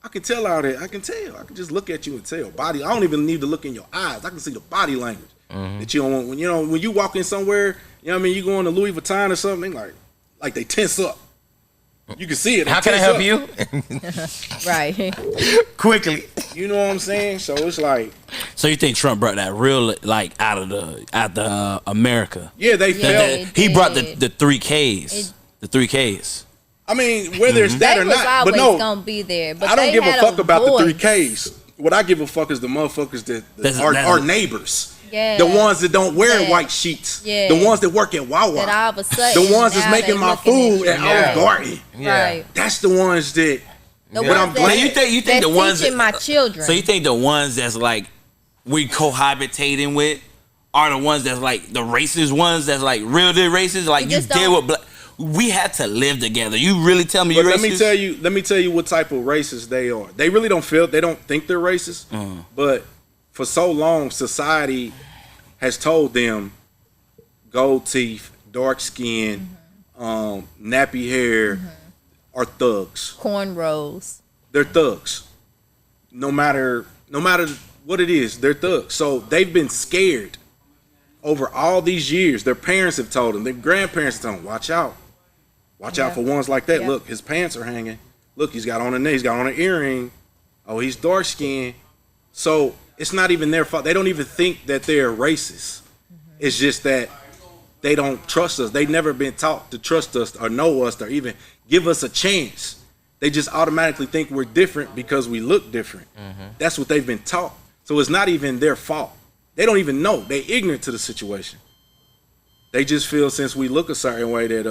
I can tell all that. I can tell. I can just look at you and tell. Body. I don't even need to look in your eyes. I can see the body language that you don't want. When when you walk in somewhere, you know what I mean. You go into Louis Vuitton or something, like they tense up. You can see it. How can I help you? Right. Quickly. You know what I'm saying? So it's like. So you think Trump brought that real like out of America? Yeah, they Yeah, felt. He brought the 3Ks. The 3Ks. I mean, whether it's that They or was not, always but no, gonna be there. But I don't they give a had fuck about the voice. 3Ks. What I give a fuck is the motherfuckers that are neighbors. Yeah. The ones that don't wear Yeah. white sheets. Yeah. The ones that work at Wawa. That all of a sudden, The ones that's now making they my looking food at you. Olive Garden. Yeah. Right. That's the ones that. The But ones I'm that, glad- You think that the ones teaching my children. So you think the ones that's like we cohabitating with are the ones that's like the racist ones that's like real deal racist? Like We you just deal don't- with black. We had to live together. You really tell me But you're let racist? me tell you what type of racist they are. They really don't think they're racist. But for so long, society has told them gold teeth, dark skin, nappy hair are thugs. cornrows. They're thugs. No matter what it is, they're thugs. So they've been scared over all these years. Their parents have told them, their grandparents have told them, watch out. Watch out for ones like that. Yeah. Look, his pants are hanging. Look, he's got on a he's got on an earring. Oh, he's dark skinned. So it's not even their fault. They don't even think that they're racist. It's just that they don't trust us. They've never been taught to trust us or know us or even give us a chance. They just automatically think we're different because we look different. That's what they've been taught. So it's not even their fault. They don't even know. They ignorant to the situation. They just feel since we look a certain way that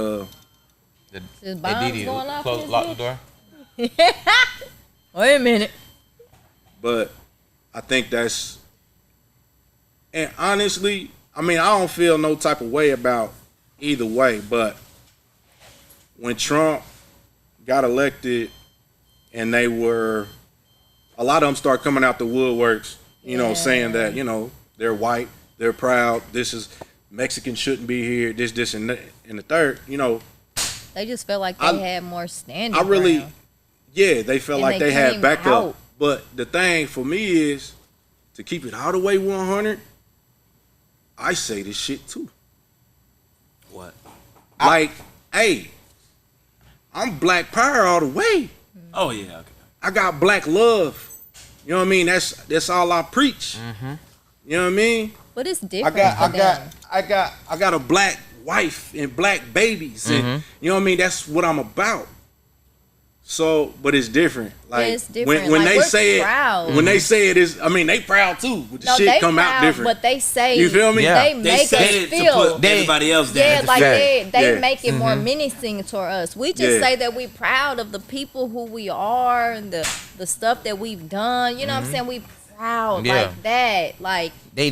There's bombs going off in this lock the bitch. door. Wait a minute. but I think that's, and honestly, I mean, I don't feel no type of way about either way, but when Trump got elected and a lot of them start coming out the woodworks, saying that, they're white, they're proud, this is, Mexican shouldn't be here, this, and that, and the third, They just felt like they had more standing. I really, ground. yeah, they felt And like they they had came backup. out. But the thing for me is, to keep it all the way 100, I say this shit too. What? Like, hey, I'm black power all the way. Oh yeah. Okay. I got black love. You know what I mean? That's all I preach. You know what I mean? But it's I different. got a black wife and black babies, and you know what I mean. That's what I'm about. So, but it's different. Like it's different. when Like, they we're say proud. it, when they say it is, I mean, they proud too. But the No, shit they come proud, out different. But they say You feel me? Yeah. They They make said us it to feel. put everybody else down. Yeah, like they Yeah. make it more menacing toward us. We just Yeah. say that we proud of the people who we are and the stuff that we've done. You know what I'm saying? We proud Yeah. like that. Like They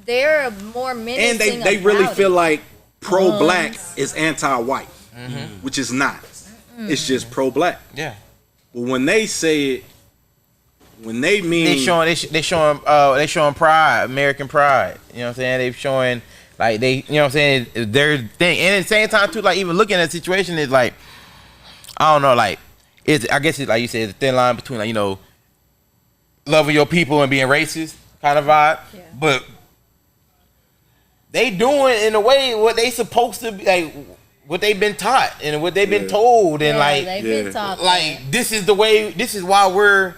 they're more menacing. And they really about feel it. like pro-black is anti-white, which is not. It's just pro-black. Yeah. But when they say it, when they mean they showing pride, American pride. You know what I'm saying? They're showing like they, you know what I'm saying, their thing. And at the same time too, like even looking at the situation is like, I don't know, like I guess it's like you said, the thin line between like, loving your people and being racist kind of vibe. Yeah. But they doing in a way what they supposed to be, like what they've been taught and what they've been told, and like they've been taught like this is the way, this is why we're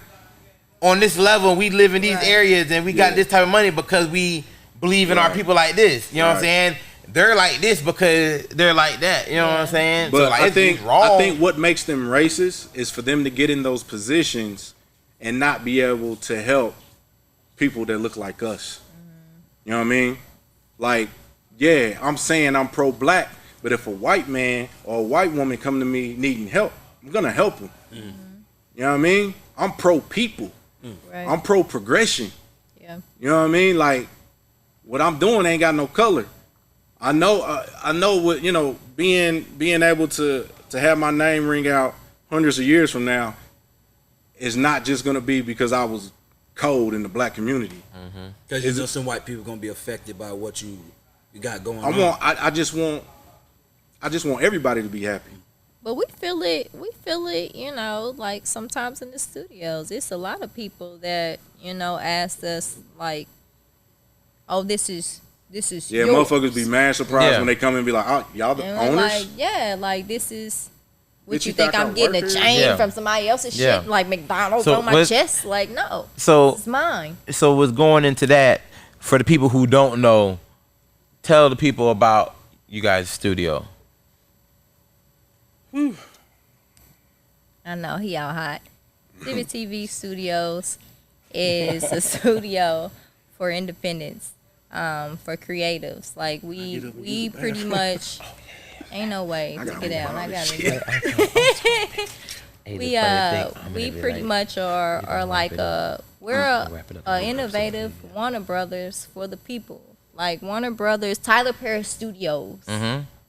on this level. We live in these areas and we got this type of money because we believe in our people like this. You know what I'm saying? They're like this because they're like that. You know what I'm saying? But so like, I wrong. think what makes them racist is for them to get in those positions and not be able to help people that look like us. You know what I mean? Like, yeah, I'm saying I'm pro-black, but if a white man or a white woman come to me needing help, I'm gonna help them. You know what I mean? I'm pro-people. Right. I'm pro-progression. Yeah. You know what I mean? Like, what I'm doing ain't got no color. I know what, you know, being able to have my name ring out hundreds of years from now is not just gonna be because I was cold in the black community. Because you know some white people gonna be affected by what you got going on. I just want everybody to be happy. But we feel it, you know, like sometimes in the studios. It's a lot of people that, you know, asked us like, oh, this is Yeah, yours. motherfuckers be mad surprised when they come and be like, oh, y'all the And owners? like, like this is what Bitch, you you think think I I'm getting work a here? chain from somebody else's shit, like McDonald's So on my what- chest? Like, no. So It's mine. So what's going into that, for the people who don't know, tell the people about you guys' studio. I know he out hot. IVTV Studios is a studio for independents, for creatives. Like we pretty much ain't no way to get out. I got it. We pretty much are like we're a innovative Warner Brothers for the people. Like Warner Brothers, Tyler Perry Studios.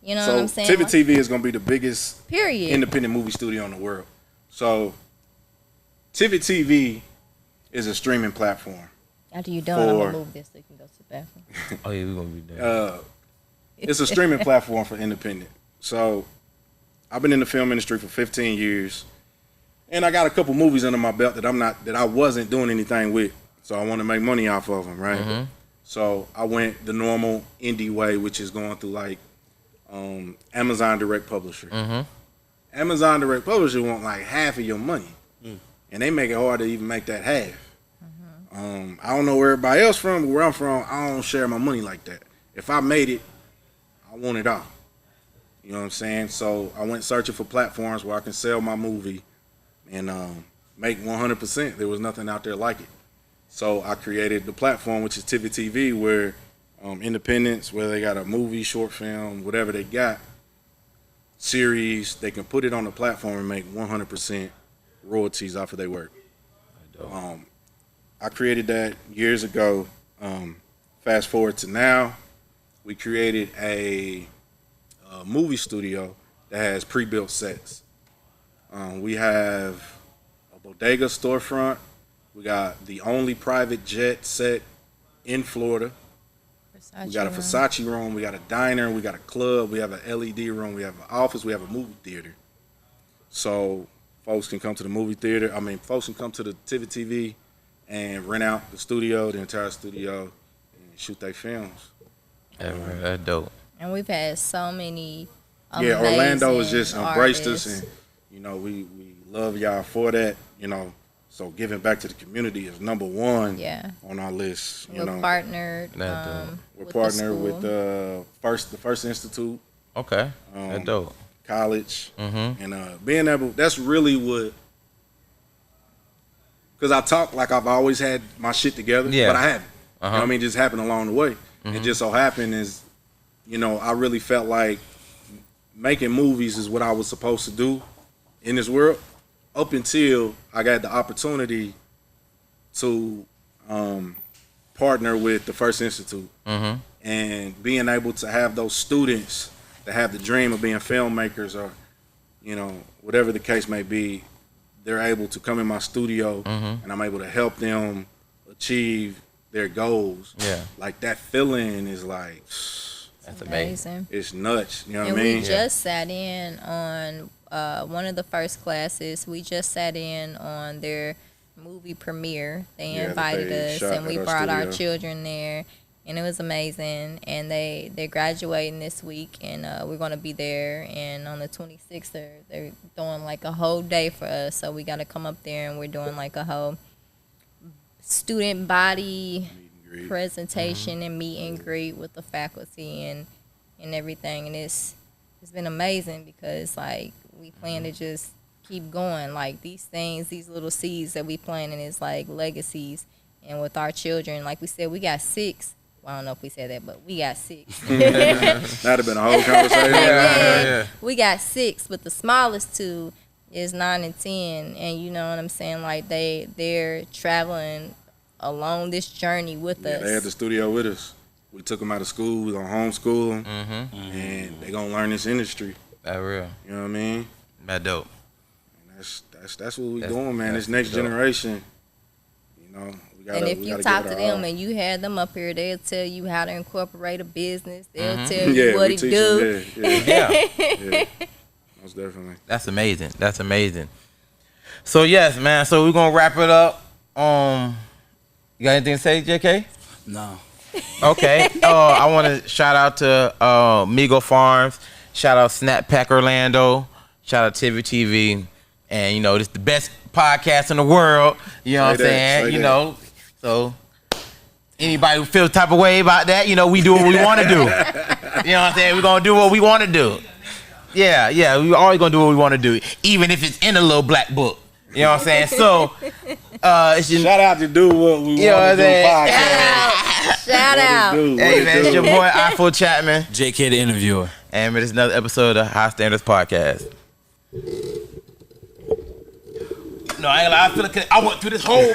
You know what I'm saying? Tivi TV is gonna be the biggest Period. independent movie studio in the world. So Tivi TV is a streaming platform. After you done, I'm gonna move this so you can go to the bathroom. Oh yeah, we're gonna be there. It's a streaming platform for independent. So I've been in the film industry for 15 years, and I got a couple movies under my belt that I wasn't doing anything with. So I want to make money off of them, right? So I went the normal indie way, which is going through like Amazon Direct Publisher. Amazon Direct Publisher want like half of your money, and they make it hard to even make that half. I don't know where everybody else from, but where I'm from, I don't share my money like that. If I made it, I want it all. You know what I'm saying? So I went searching for platforms where I can sell my movie and make 100%. There was nothing out there like it. So I created the platform, which is Tivi TV, where independents, whether they got a movie, short film, whatever they got, series, they can put it on the platform and make 100% royalties off of their work. I created that years ago. Fast forward to now, we created a movie studio that has pre-built sets. We have a bodega storefront. We got the only private jet set in Florida. We got a Versace room. We got a diner. We got a club. We have an LED room. We have an office. We have a movie theater. So folks can come to the movie theater. Folks can come to the Tivi TV and rent out the studio, the entire studio, and shoot their films. That's dope. And we've had so many Orlando has just embraced artists. us, and you know we love y'all for that. You know, so giving back to the community is number one on our list. You know, partnered. We're partnered with the First Institute. Okay, that's dope. College, and being able. That's really what. Because I talk like I've always had my shit together, but I haven't. You know what I mean? It just happened along the way. It just so happened is, you know, I really felt like making movies is what I was supposed to do in this world up until I got the opportunity to partner with the First Institute. And being able to have those students that have the dream of being filmmakers or, you know, whatever the case may be, they're able to come in my studio and I'm able to help them achieve their goals. Like that feeling is like, that's amazing. It's nuts. You know what And I mean? we just sat in on one of the first classes. We just sat in on their movie premiere. They invited us and we brought our children there. and it was amazing. And they're graduating this week, and we're gonna be there. And on the 26th, they're doing like a whole day for us. So we gotta come up there, and we're doing like a whole student body presentation and meet and greet with the faculty and everything. And it's been amazing because like we plan to just keep going. Like these things, these little seeds that we planting is like legacies. And with our children, like we said, we got 6. Well, I don't know if we said that, but we got 6. That'd have been a whole conversation. Yeah. We got 6, but the smallest 2 is 9 and 10. And you know what I'm saying? Like they're traveling along this journey with us. They had the studio with us. We took them out of school. We gonna homeschool them, and they gonna learn this industry. That real. You know what I mean? That dope. And that's what we doing, man. This next generation. You know, and if you talk to them and you had them up here, they'll tell you how to incorporate a business. They'll tell you what to do. Yeah. Most definitely. That's amazing. That's amazing. So yes, man. So we're gonna wrap it up. You got anything to say, JK? No. Okay. I want to shout out to Migo Farms. Shout out Snap Pack Orlando. Shout out IVTV. And you know, this is the best podcast in the world. You know what I'm saying? You know, so anybody who feels type of way about that, you know, we do what we want to do. You know what I'm saying? We're gonna do what we want to do. Yeah, we always gonna do what we want to do, even if it's in a little black book. You know what I'm saying? So, it's just, shout out to Do What We Want to Do podcast. Shout out. Hey, man, it's your boy, Ifo Chapman. JK the interviewer. And it's another episode of High Standards Podcast. No, I ain't gonna lie. I feel like I went through this whole